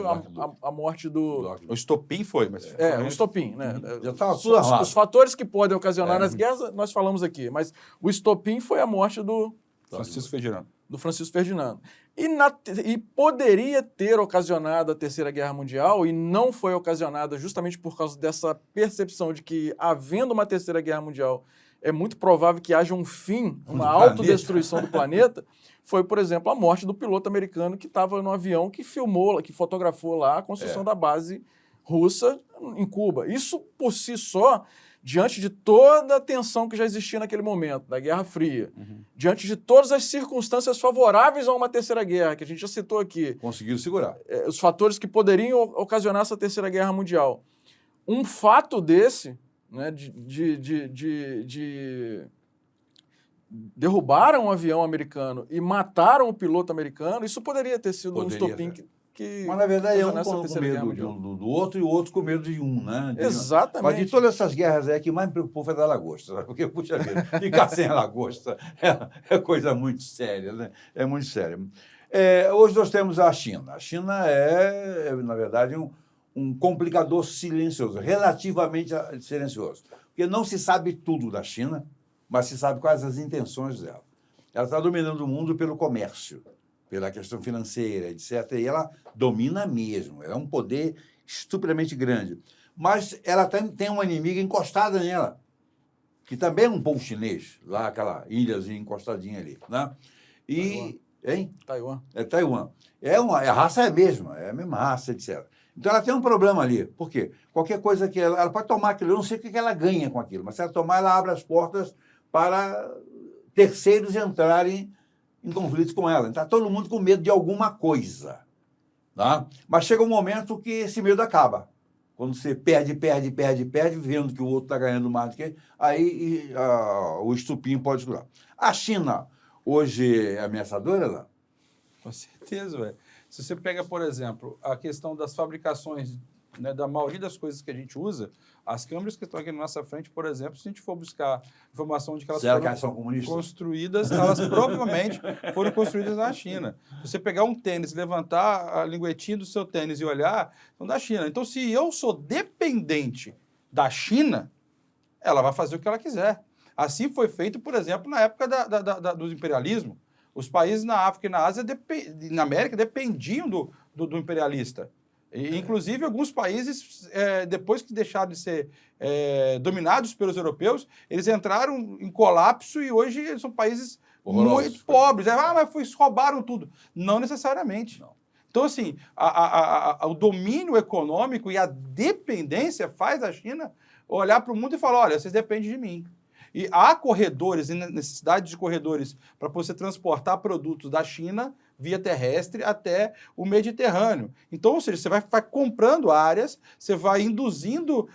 a morte do... O estopim foi, mas... o estopim, né? Já estava tudo armado. Os fatores que podem ocasionar as guerras, nós falamos aqui, mas o estopim foi a morte do... Francisco Ferdinando. Do Francisco Ferdinando. E poderia ter ocasionado a Terceira Guerra Mundial, e não foi ocasionada justamente por causa dessa percepção de que, havendo uma Terceira Guerra Mundial, é muito provável que haja um fim, uma autodestruição do planeta, foi, por exemplo, a morte do piloto americano que estava no avião que filmou, que fotografou lá a construção da base russa em Cuba. Isso, por si só, diante de toda a tensão que já existia naquele momento, da Guerra Fria, diante de todas as circunstâncias favoráveis a uma Terceira Guerra, que a gente já citou aqui, Conseguiram segurar. os fatores que poderiam ocasionar essa Terceira Guerra Mundial. Um fato desse, né, de derrubaram um avião americano e mataram o piloto americano, isso poderia ter sido um estopim que Mas, na verdade, é um ocasionasse a com Terceira Guerra medo Mundial. do outro e o outro com medo de um, né? Exatamente. Mas de todas essas guerras aí, que mais me preocupou foi da lagosta, sabe? Porque, puxa vida, ficar sem a lagosta é coisa muito séria, né? É muito séria. Hoje nós temos a China. A China na verdade, um complicador silencioso, relativamente silencioso. Porque não se sabe tudo da China, mas se sabe quais as intenções dela. Ela está dominando o mundo pelo comércio, pela questão financeira, etc. E ela domina mesmo. Ela é um poder estupidamente grande. Mas ela tem uma inimiga encostada nela, que também é um povo chinês, lá aquela ilhazinha encostadinha ali, né? E... Hein? Taiwan. É Taiwan. A raça é a mesma raça, etc. Então ela tem um problema ali. Por quê? Qualquer coisa que ela pode tomar aquilo, eu não sei o que ela ganha com aquilo, mas se ela tomar, ela abre as portas para terceiros entrarem em conflitos com ela. Está todo mundo com medo de alguma coisa. Tá? Mas chega um momento que esse medo acaba. Quando você perde, vendo que o outro está ganhando mais do que aí o estupim pode segurar. A China hoje é ameaçadora, lá? Com certeza, velho. Se você pega, por exemplo, a questão das fabricações, né, da maioria das coisas que a gente usa, as câmeras que estão aqui na nossa frente, por exemplo, se a gente for buscar informação de que elas são comunistas? Construídas, elas provavelmente foram construídas na China. Se você pegar um tênis, levantar a linguetinha do seu tênis e olhar, são da China. Então, se eu sou dependente da China, ela vai fazer o que ela quiser. Assim foi feito, por exemplo, na época do imperialismo. Os países na África e na Ásia, na América, dependiam do imperialista. E, inclusive, alguns países, depois que deixaram de ser dominados pelos europeus, eles entraram em colapso e hoje eles são países muito pobres. Mas roubaram tudo. Não necessariamente. Não. Então, assim, o domínio econômico e a dependência faz a China olhar para o mundo e falar, olha, vocês dependem de mim. E há corredores, e necessidade de corredores para você transportar produtos da China via terrestre até o Mediterrâneo. Então, ou seja, você vai comprando áreas, você vai induzindo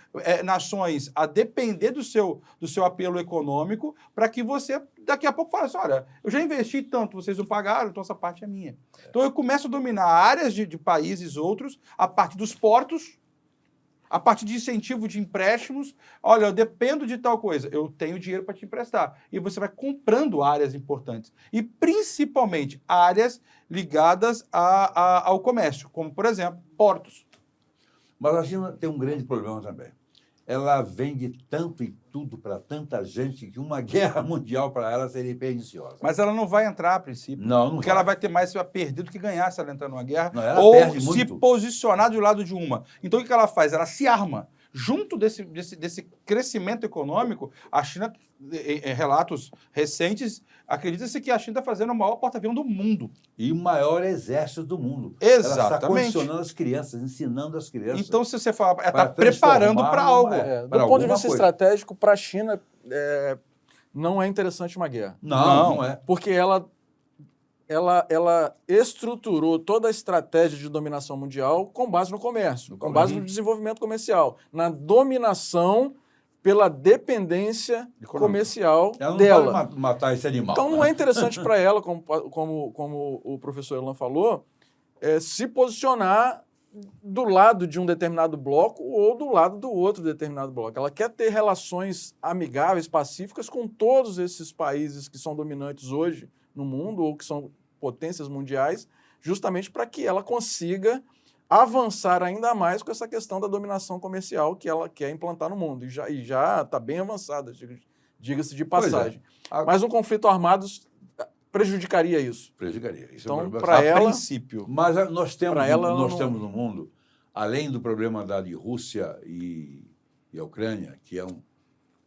nações a depender do seu apelo econômico para que você, daqui a pouco, fale assim, olha, eu já investi tanto, vocês não pagaram, então essa parte é minha. Então, eu começo a dominar áreas de países outros, a parte dos portos, a partir de incentivo de empréstimos, olha, eu dependo de tal coisa, eu tenho dinheiro para te emprestar. E você vai comprando áreas importantes. E, principalmente, áreas ligadas ao comércio, como, por exemplo, portos. Mas a China tem um grande problema também. Ela vende tanto e tudo para tanta gente que uma guerra mundial para ela seria perniciosa. Mas ela não vai entrar a princípio. Não porque vai. ela vai ter mais a perder do que ganhar se ela entrar numa guerra. Não, ela ou perde se muito. posicionar do lado de uma. Então, o que ela faz? Ela se arma. Junto desse crescimento econômico, a China, em relatos recentes, acredita-se que a China está fazendo o maior porta-avião do mundo. E o maior exército do mundo. Exatamente. Ela está condicionando as crianças, ensinando as crianças. Então, se você fala, ela para está preparando transformar para algo. Do ponto de vista estratégico, para a China, não é interessante uma guerra. Não é. Porque ela estruturou toda a estratégia de dominação mundial com base no comércio, com base no desenvolvimento comercial, na dominação pela dependência comercial ela não dela. pode matar esse animal. Então não é interessante para ela, como o professor Elan falou, se posicionar do lado de um determinado bloco ou do lado do outro determinado bloco. Ela quer ter relações amigáveis, pacíficas com todos esses países que são dominantes hoje no mundo ou que são potências mundiais, justamente para que ela consiga avançar ainda mais com essa questão da dominação comercial que ela quer implantar no mundo. E já está bem avançada, diga-se de passagem. Mas um conflito armado prejudicaria isso? Prejudicaria. Isso é Então, um problema. para A ela, princípio. Mas nós temos, Pra ela, nós não- temos no mundo, além do problema de Rússia e a Ucrânia, que é um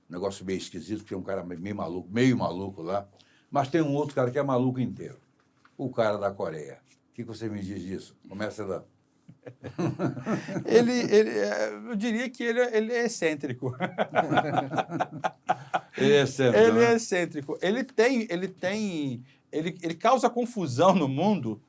negócio meio esquisito, que é um cara meio maluco lá, mas tem um outro cara que é maluco inteiro, o cara da Coreia. O que você me diz disso? Começa da... Eu diria que ele é excêntrico. Ele é sempre, Ele né? é excêntrico. Ele causa confusão no mundo,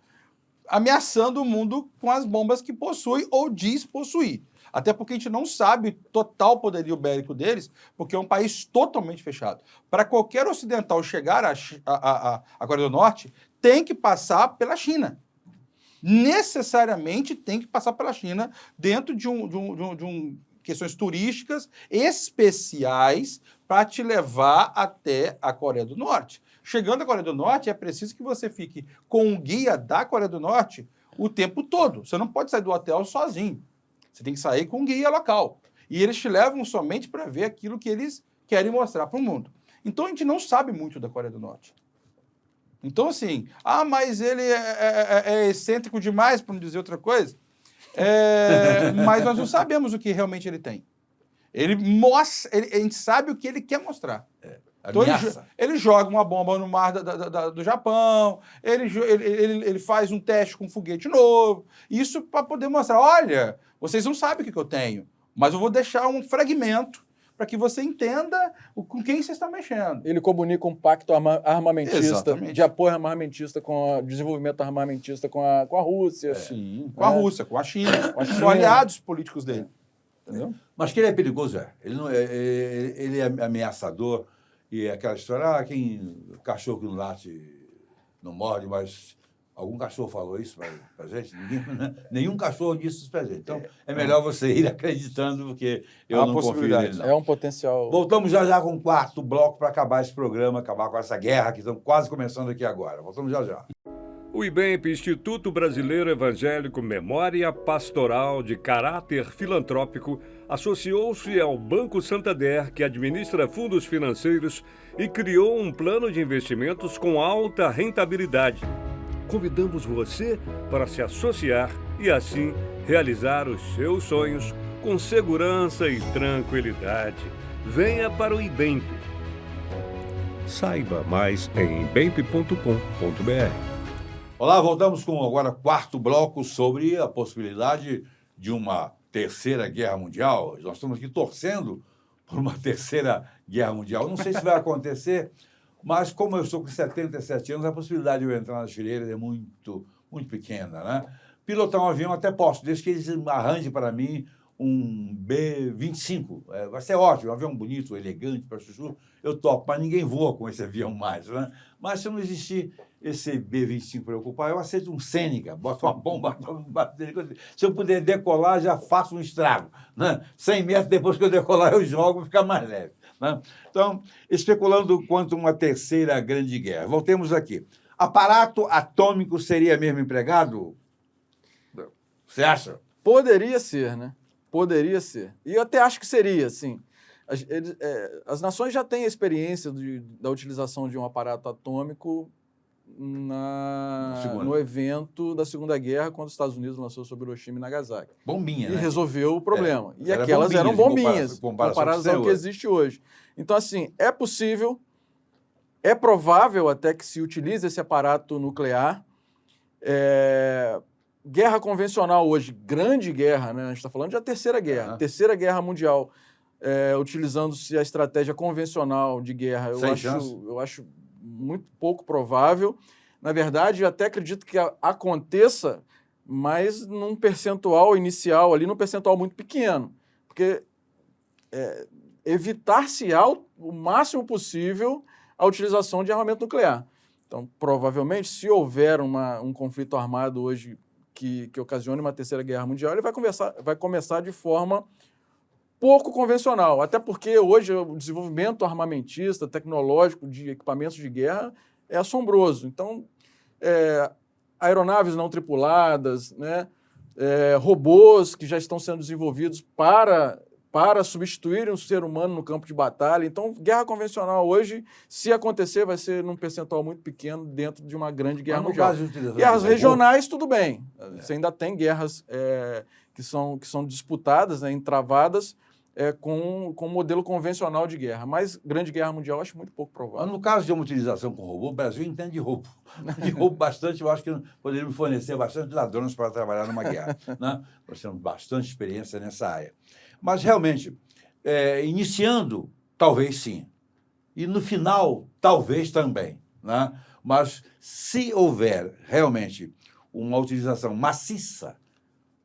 ameaçando o mundo com as bombas que possui ou diz possuir. Até porque a gente não sabe o total poderio bélico deles, porque é um país totalmente fechado. Para qualquer ocidental chegar à Coreia do Norte, tem que passar pela China. Necessariamente tem que passar pela China dentro de questões turísticas especiais para te levar até a Coreia do Norte. Chegando à Coreia do Norte, é preciso que você fique com um guia da Coreia do Norte o tempo todo. Você não pode sair do hotel sozinho. Você tem que sair com um guia local. E eles te levam somente para ver aquilo que eles querem mostrar para o mundo. Então, a gente não sabe muito da Coreia do Norte. Então, assim, mas ele é excêntrico demais, para não dizer outra coisa. Mas nós não sabemos o que realmente ele tem. Ele mostra, a gente sabe o que ele quer mostrar. Então, Ameaça. ele joga uma bomba no mar do Japão, ele faz um teste com um foguete novo, isso para poder mostrar, olha, vocês não sabem o que eu tenho, mas eu vou deixar um fragmento para que você entenda com quem vocês estão mexendo. ele comunica um pacto armamentista, Exatamente. de apoio armamentista, com o desenvolvimento armamentista com a Rússia. Sim, com a Rússia, com a China, a são China. aliados políticos dele. Entendeu? Mas que ele é perigoso, Ele, não ele é ameaçador. E é aquela história, cachorro que não late não morde, mas algum cachorro falou isso para a gente? Nenhum cachorro disse isso para a gente. Então, é melhor você ir acreditando, porque eu Há não confio possibilidade. nele, não. É um potencial. Voltamos já com o quarto bloco para acabar esse programa, acabar com essa guerra que estamos quase começando aqui agora. Voltamos já. O IBEMP, Instituto Brasileiro Evangélico Memória Pastoral de Caráter Filantrópico, associou-se ao Banco Santander, que administra fundos financeiros, e criou um plano de investimentos com alta rentabilidade. Convidamos você para se associar e, assim, realizar os seus sonhos com segurança e tranquilidade. Venha para o IBEMP. Saiba mais em ibemp.com.br. Olá, voltamos com agora o quarto bloco sobre a possibilidade de uma terceira guerra mundial. Nós estamos aqui torcendo por uma terceira guerra mundial. Não sei se vai acontecer, mas como eu estou com 77 anos, a possibilidade de eu entrar nas fileiras é muito, muito pequena, né? Pilotar um avião até posso, desde que eles arranjem para mim um B-25. Vai ser ótimo, um avião bonito, elegante, para chuchu. Eu topo, mas ninguém voa com esse avião mais, né? Mas se não existir esse B-25 para ocupar, eu aceito um Seneca, boto uma bomba. Se eu puder decolar, já faço um estrago, né? 100 metros depois que eu decolar, eu jogo e fica mais leve, né? Então, especulando quanto uma terceira grande guerra. Voltemos aqui. Aparato atômico seria mesmo empregado? Você acha? Poderia ser, né? Poderia ser. E eu até acho que seria, sim. As nações já têm a experiência da utilização de um aparato atômico no evento da Segunda Guerra, quando os Estados Unidos lançou sobre Hiroshima e Nagasaki. Bombinha, E né? resolveu o problema. E Era aquelas eram bombinhas, em comparação comparadas com ao que hoje. existe hoje. Então, assim, é possível, é provável até que se utilize esse aparato nuclear. Guerra convencional hoje, grande guerra, né? A gente está falando de a Terceira Guerra. Terceira Guerra Mundial, utilizando-se a estratégia convencional de guerra. Eu acho muito pouco provável. Na verdade, eu até acredito que aconteça, mas num percentual inicial, ali num percentual muito pequeno. Porque evitar-se-á o máximo possível a utilização de armamento nuclear. Então, provavelmente, se houver um conflito armado hoje que ocasione uma terceira guerra mundial, ele vai começar de forma pouco convencional. Até porque hoje o desenvolvimento armamentista, tecnológico de equipamentos de guerra é assombroso. Então, aeronaves não tripuladas, né, robôs que já estão sendo desenvolvidos para para substituir um ser humano no campo de batalha. Então, guerra convencional hoje, se acontecer, vai ser num percentual muito pequeno dentro de uma grande guerra Mas no mundial. caso de utilização Guerras de robô, regionais, tudo bem. Você ainda tem guerras que são disputadas, né, entravadas, com um modelo convencional de guerra. Mas grande guerra mundial eu acho muito pouco mas provável. no caso de uma utilização com robô, o Brasil entende de roubo. De roubo bastante, eu acho que poderíamos fornecer bastante ladrões para trabalhar numa guerra. Né? Nós temos bastante experiência nessa área. Mas, realmente, iniciando, talvez sim. E no final, talvez também. Né? Mas, se houver realmente uma utilização maciça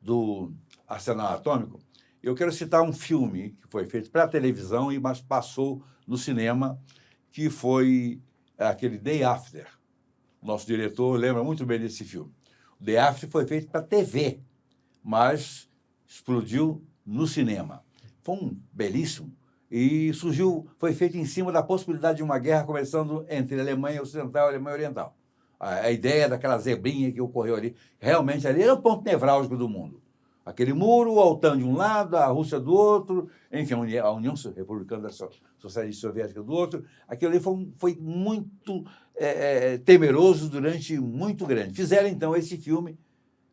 do arsenal atômico, eu quero citar um filme que foi feito para a televisão, mas passou no cinema, que foi aquele Day After. O nosso diretor lembra muito bem desse filme. O Day After foi feito para a TV, mas explodiu no cinema. Foi um belíssimo. E foi feito em cima da possibilidade de uma guerra começando entre a Alemanha Ocidental e a Alemanha Oriental. A ideia daquela zebrinha que ocorreu ali, realmente ali era o ponto nevrálgico do mundo. Aquele muro, a OTAN de um lado, a Rússia do outro, enfim, a União Republicana Socialista Soviética do outro. Aquilo ali foi muito temeroso durante muito grande. Fizeram, então, esse filme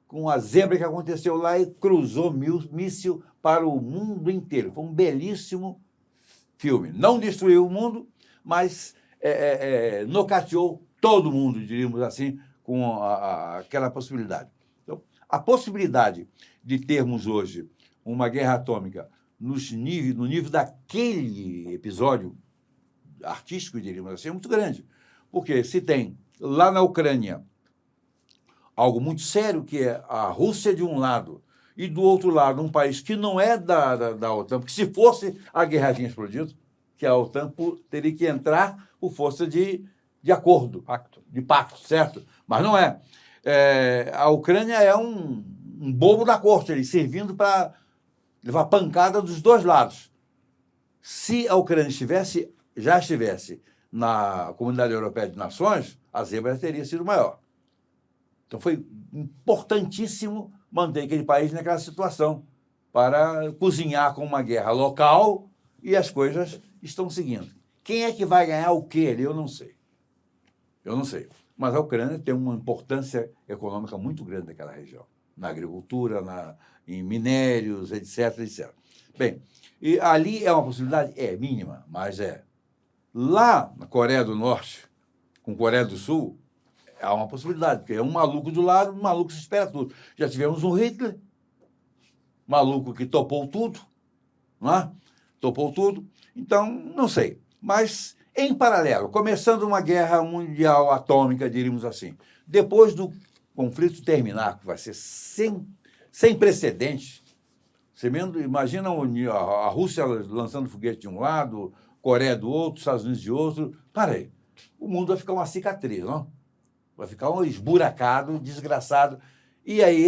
com a zebra que aconteceu lá e cruzou míssil para o mundo inteiro. Foi um belíssimo filme. Não destruiu o mundo, mas nocateou todo mundo, diríamos assim, com aquela possibilidade. Então, a possibilidade de termos hoje uma guerra atômica no nível daquele episódio artístico, diríamos assim, é muito grande. Porque se tem lá na Ucrânia algo muito sério, que é a Rússia de um lado e do outro lado um país que não é da OTAN, porque se fosse a guerra tinha explodido, que a OTAN teria que entrar por força de acordo, de pacto, certo? Mas não é. A Ucrânia é um bobo da corte, ele servindo para levar pancada dos dois lados. Se a Ucrânia já estivesse na Comunidade Europeia de Nações, a zebra teria sido maior. Então foi importantíssimo manter aquele país naquela situação para cozinhar com uma guerra local e as coisas estão seguindo. Quem é que vai ganhar o quê ali? Eu não sei. Mas a Ucrânia tem uma importância econômica muito grande naquela região. Na agricultura, em minérios, etc, etc. Bem, e ali é uma possibilidade? É mínima, mas é. Lá na Coreia do Norte, com Coreia do Sul, há uma possibilidade, porque é um maluco do lado, um maluco se espera tudo. Já tivemos um Hitler, maluco que topou tudo, não é? Topou tudo. Então, não sei. Mas, em paralelo, começando uma guerra mundial atômica, diríamos assim, depois do conflito terminar, que vai ser sem precedentes, você mesmo imagina a Rússia lançando foguete de um lado, Coreia do outro, Estados Unidos de outro. Para aí, o mundo vai ficar uma cicatriz, não? Vai ficar um esburacado, desgraçado. E aí,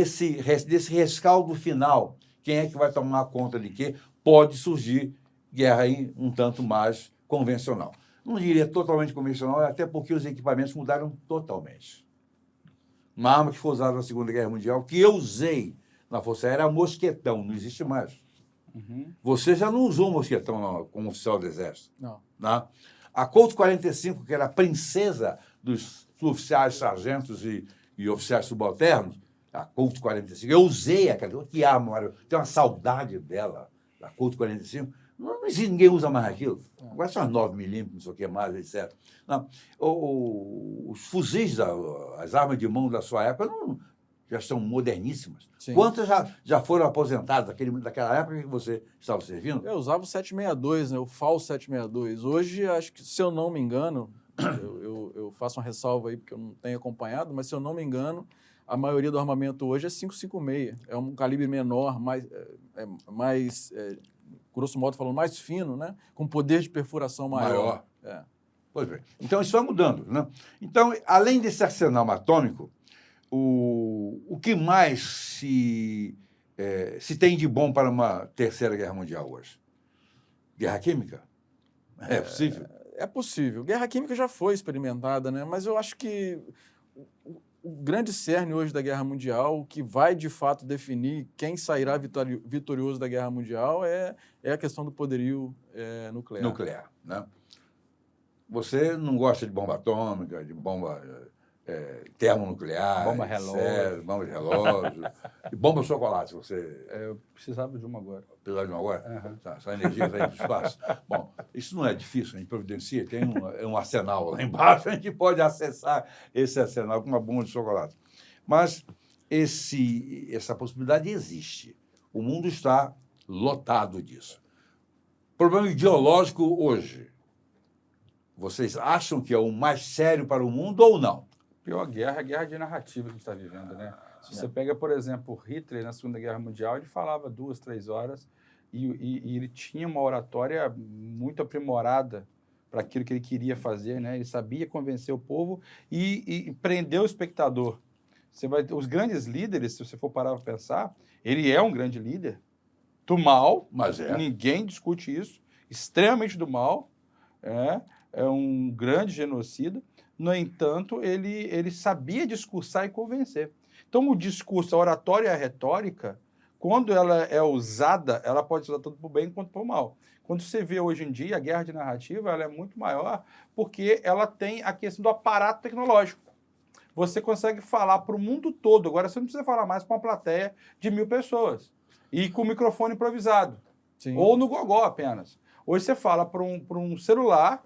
desse rescaldo final, quem é que vai tomar conta de quê? Pode surgir guerra aí um tanto mais convencional. Não diria totalmente convencional, até porque os equipamentos mudaram totalmente. Uma arma que foi usada na Segunda Guerra Mundial, que eu usei na Força Aérea, era mosquetão, não existe mais. Uhum. Você já não usou mosquetão como oficial do Exército. Não. Né? A Colt 45, que era a princesa dos oficiais, sargentos e oficiais subalternos, a Colt 45, eu usei aquela. Que arma, Mário? Tenho uma saudade dela, da Colt 45. Não existe, ninguém usa mais aquilo. Agora são 9mm, não sei o que mais, etc. Não, os fuzis, as armas de mão da sua época, já são moderníssimas. Sim. Quantas já foram aposentadas daquela época que você estava servindo? Eu usava o 762, né? O FAL 762. Hoje, acho que, se eu não me engano, eu faço uma ressalva aí, porque eu não tenho acompanhado, mas se eu não me engano, a maioria do armamento hoje é 5,56. É um calibre menor, mais grosso modo falando, mais fino, né? Com poder de perfuração maior. Pois bem. Então, isso vai mudando, né? Então, além desse arsenal atômico, o que mais se tem de bom para uma terceira guerra mundial hoje? Guerra química? É possível? É possível. Guerra química já foi experimentada, né? Mas eu acho que o grande cerne hoje da Guerra Mundial, o que vai de fato definir quem sairá vitorioso da Guerra Mundial é a questão do poderio nuclear. Nuclear, né? Você não gosta de bomba atômica, de bomba termonuclear, Bomba relógio. bomba de relógio, e bomba de chocolate. Você Eu precisava de uma agora. precisa de uma agora? Aham. Tá, essa energia sai do espaço. Bom, isso não é difícil, a gente providencia, tem um arsenal lá embaixo, a gente pode acessar esse arsenal com uma bomba de chocolate. Mas essa possibilidade existe. O mundo está lotado disso. Problema ideológico hoje. Vocês acham que é o mais sério para o mundo ou não? Pior guerra é a guerra de narrativa que a gente está vivendo, né? Se você pega, por exemplo, Hitler na Segunda Guerra Mundial, ele falava 2, 3 horas e ele tinha uma oratória muito aprimorada para aquilo que ele queria fazer, né? Ele sabia convencer o povo e prender o espectador. Os grandes líderes, se você for parar para pensar, ele é um grande líder do mal, Mas ninguém discute isso, extremamente do mal, é um grande genocida. No entanto, ele sabia discursar e convencer. Então, o discurso, a oratória e a retórica, quando ela é usada, ela pode ser usada tanto para o bem quanto para o mal. Quando você vê hoje em dia, a guerra de narrativa ela é muito maior porque ela tem a questão do aparato tecnológico. Você consegue falar para o mundo todo. Agora, você não precisa falar mais para uma plateia de 1000 pessoas. E com o microfone improvisado. Sim. Ou no gogó apenas. Hoje você fala para um celular,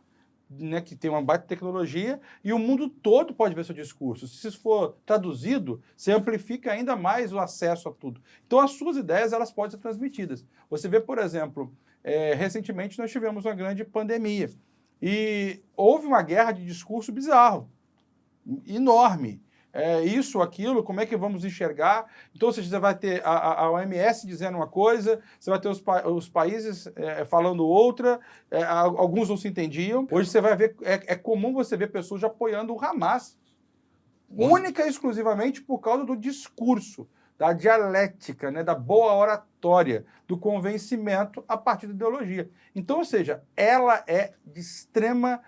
né, que tem uma baita tecnologia, e o mundo todo pode ver seu discurso. Se isso for traduzido, você amplifica ainda mais o acesso a tudo. Então, as suas ideias elas podem ser transmitidas. Você vê, por exemplo, recentemente nós tivemos uma grande pandemia, e houve uma guerra de discurso bizarro, enorme. Isso, aquilo, como é que vamos enxergar? Então, você vai ter a OMS dizendo uma coisa, você vai ter os países falando outra, alguns não se entendiam. Hoje você vai ver, é comum você ver pessoas apoiando o Hamas, única e exclusivamente por causa do discurso, da dialética, né, da boa oratória, do convencimento a partir da ideologia. Então, ou seja, ela é de extrema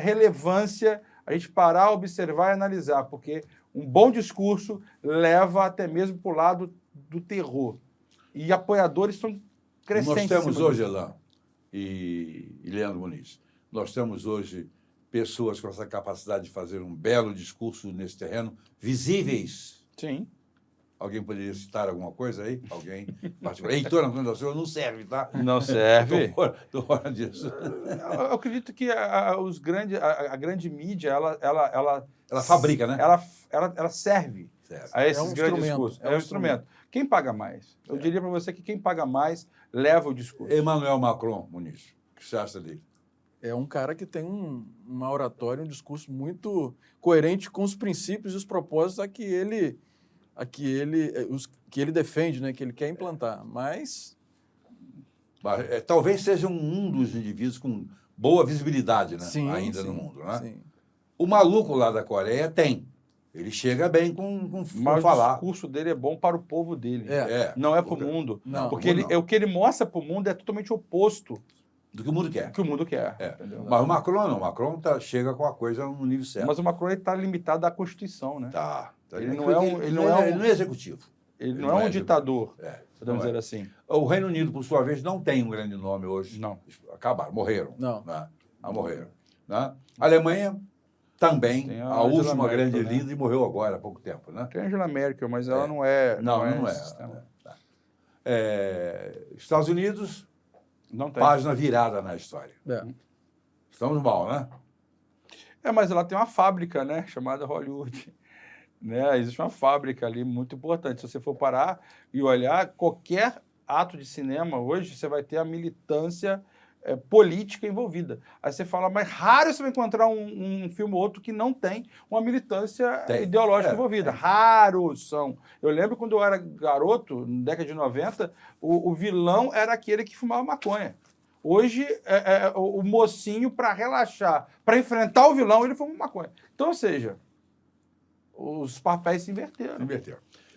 relevância a gente parar, observar e analisar, porque um bom discurso leva até mesmo para o lado do terror. E apoiadores estão crescentes. Nós temos em cima hoje, disso. Elan e Leandro Muniz, nós temos hoje pessoas com essa capacidade de fazer um belo discurso nesse terreno, visíveis. Sim. Alguém poderia citar alguma coisa aí? Alguém particular? Heitor Antônio da Silva não serve, tá? Não serve. Estou fora disso. Eu acredito que a grande mídia, ela fabrica, né? Ela serve Certo. a esses um grandes instrumento, discursos. é um É um instrumento. Quem paga mais? Eu diria para você que quem paga mais leva o discurso. Emmanuel Macron, Muniz, o que você acha dele? É um cara que tem uma oratória, um discurso muito coerente com os princípios e os propósitos que ele defende, né, que ele quer implantar. Mas Talvez seja um dos indivíduos com boa visibilidade, né? sim, ainda sim, no mundo, né? sim. O maluco lá da Coreia tem. Ele chega bem com Mas falar. o discurso dele é bom para o povo dele. Não é para o mundo. Não, Porque o que ele mostra para o mundo é totalmente oposto do que o mundo quer. do que o mundo quer. É. Entendeu? Mas o Macron não. O Macron chega com a coisa no nível certo. Mas o Macron está limitado à Constituição, né? Tá. Ele não Porque é um- ele não é um- ele não é executivo. Ele Ele não não é é um ditador, É. podemos Não é. dizer assim. O Reino Unido, por sua vez, não tem um grande nome hoje. Não. Acabaram, morreram. Não. Né? Morreram. Né? A Alemanha também, Tem a a Angela última Merkel, grande né? líder, morreu agora há pouco tempo. Né? Tem a Angela Merkel, mas ela não é. Não é. esse sistema. Estados Unidos, Não tem. página virada na história. É. Estamos mal, né? Mas ela tem uma fábrica, né? Chamada Hollywood. Né? Existe uma fábrica ali muito importante. Se você for parar e olhar, qualquer ato de cinema hoje, você vai ter a militância política envolvida. Aí você fala, mas raro você vai encontrar um filme ou outro que não tem uma militância ideológica envolvida. Raros são. Eu lembro quando eu era garoto, na década de 90, o vilão era aquele que fumava maconha. Hoje, o mocinho, para relaxar, para enfrentar o vilão, ele fuma maconha. Então, ou seja, os papéis se inverteram.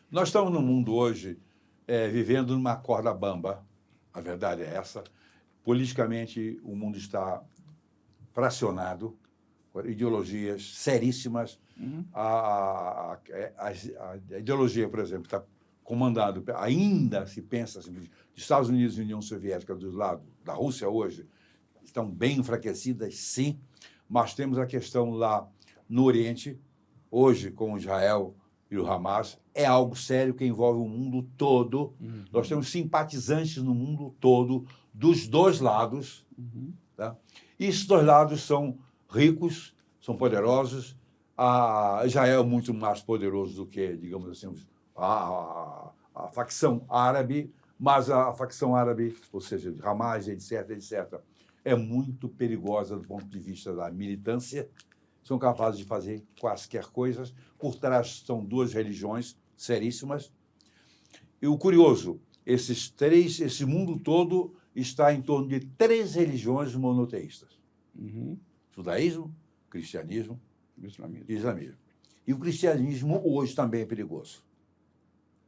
Nós estamos no mundo hoje vivendo numa corda bamba. A verdade é essa. Politicamente, o mundo está fracionado, ideologias seríssimas, A ideologia, por exemplo, está comandado, ainda se pensa assim, dos Estados Unidos e União Soviética do lado da Rússia hoje, estão bem enfraquecidas, sim, mas temos a questão lá no Oriente, hoje com Israel e o Hamas, é algo sério que envolve o mundo todo. Nós temos simpatizantes no mundo todo, dos dois lados. Tá? E esses dois lados são ricos, são poderosos. Israel é muito mais poderoso do que, digamos assim, a facção árabe, mas a facção árabe, ou seja, Hamas, etc., é muito perigosa do ponto de vista da militância. São capazes de fazer quaisquer coisas. Por trás são duas religiões seríssimas. E o curioso, esse mundo todo está em torno de 3 religiões monoteístas. Judaísmo, cristianismo e islamismo. E o cristianismo hoje também é perigoso.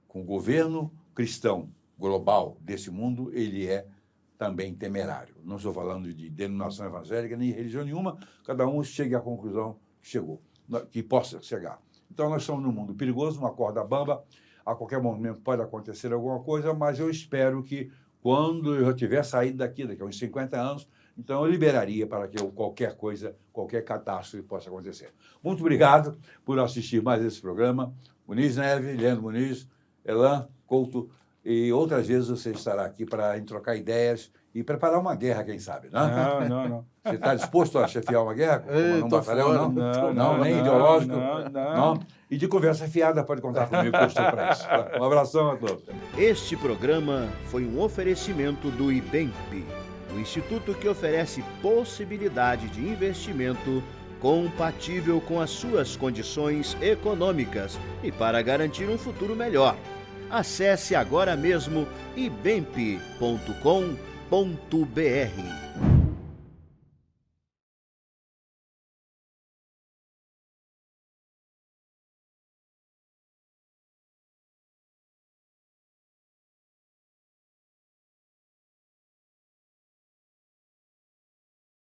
Com o governo cristão global desse mundo, ele é também temerário. Não estou falando de denominação evangélica nem religião nenhuma, cada um chegue à conclusão que chegou, que possa chegar. Então, nós estamos num mundo perigoso, uma corda bamba, a qualquer momento pode acontecer alguma coisa, mas eu espero que, quando eu tiver saído daqui a uns 50 anos, então eu liberaria para que qualquer coisa, qualquer catástrofe possa acontecer. Muito obrigado por assistir mais esse programa. Muniz Neves, Leandro Muniz, Elan Couto, e outras vezes você estará aqui para trocar ideias e preparar uma guerra, quem sabe, né? Não. Você está disposto a chefiar uma guerra? Comandar um batalhão? Não, Nem ideológico? Não. E de conversa fiada, pode contar comigo, que eu estou para isso. Um abração a todos. Este programa foi um oferecimento do IBEMP, o instituto que oferece possibilidade de investimento compatível com as suas condições econômicas e para garantir um futuro melhor. Acesse agora mesmo ibemp.com.br.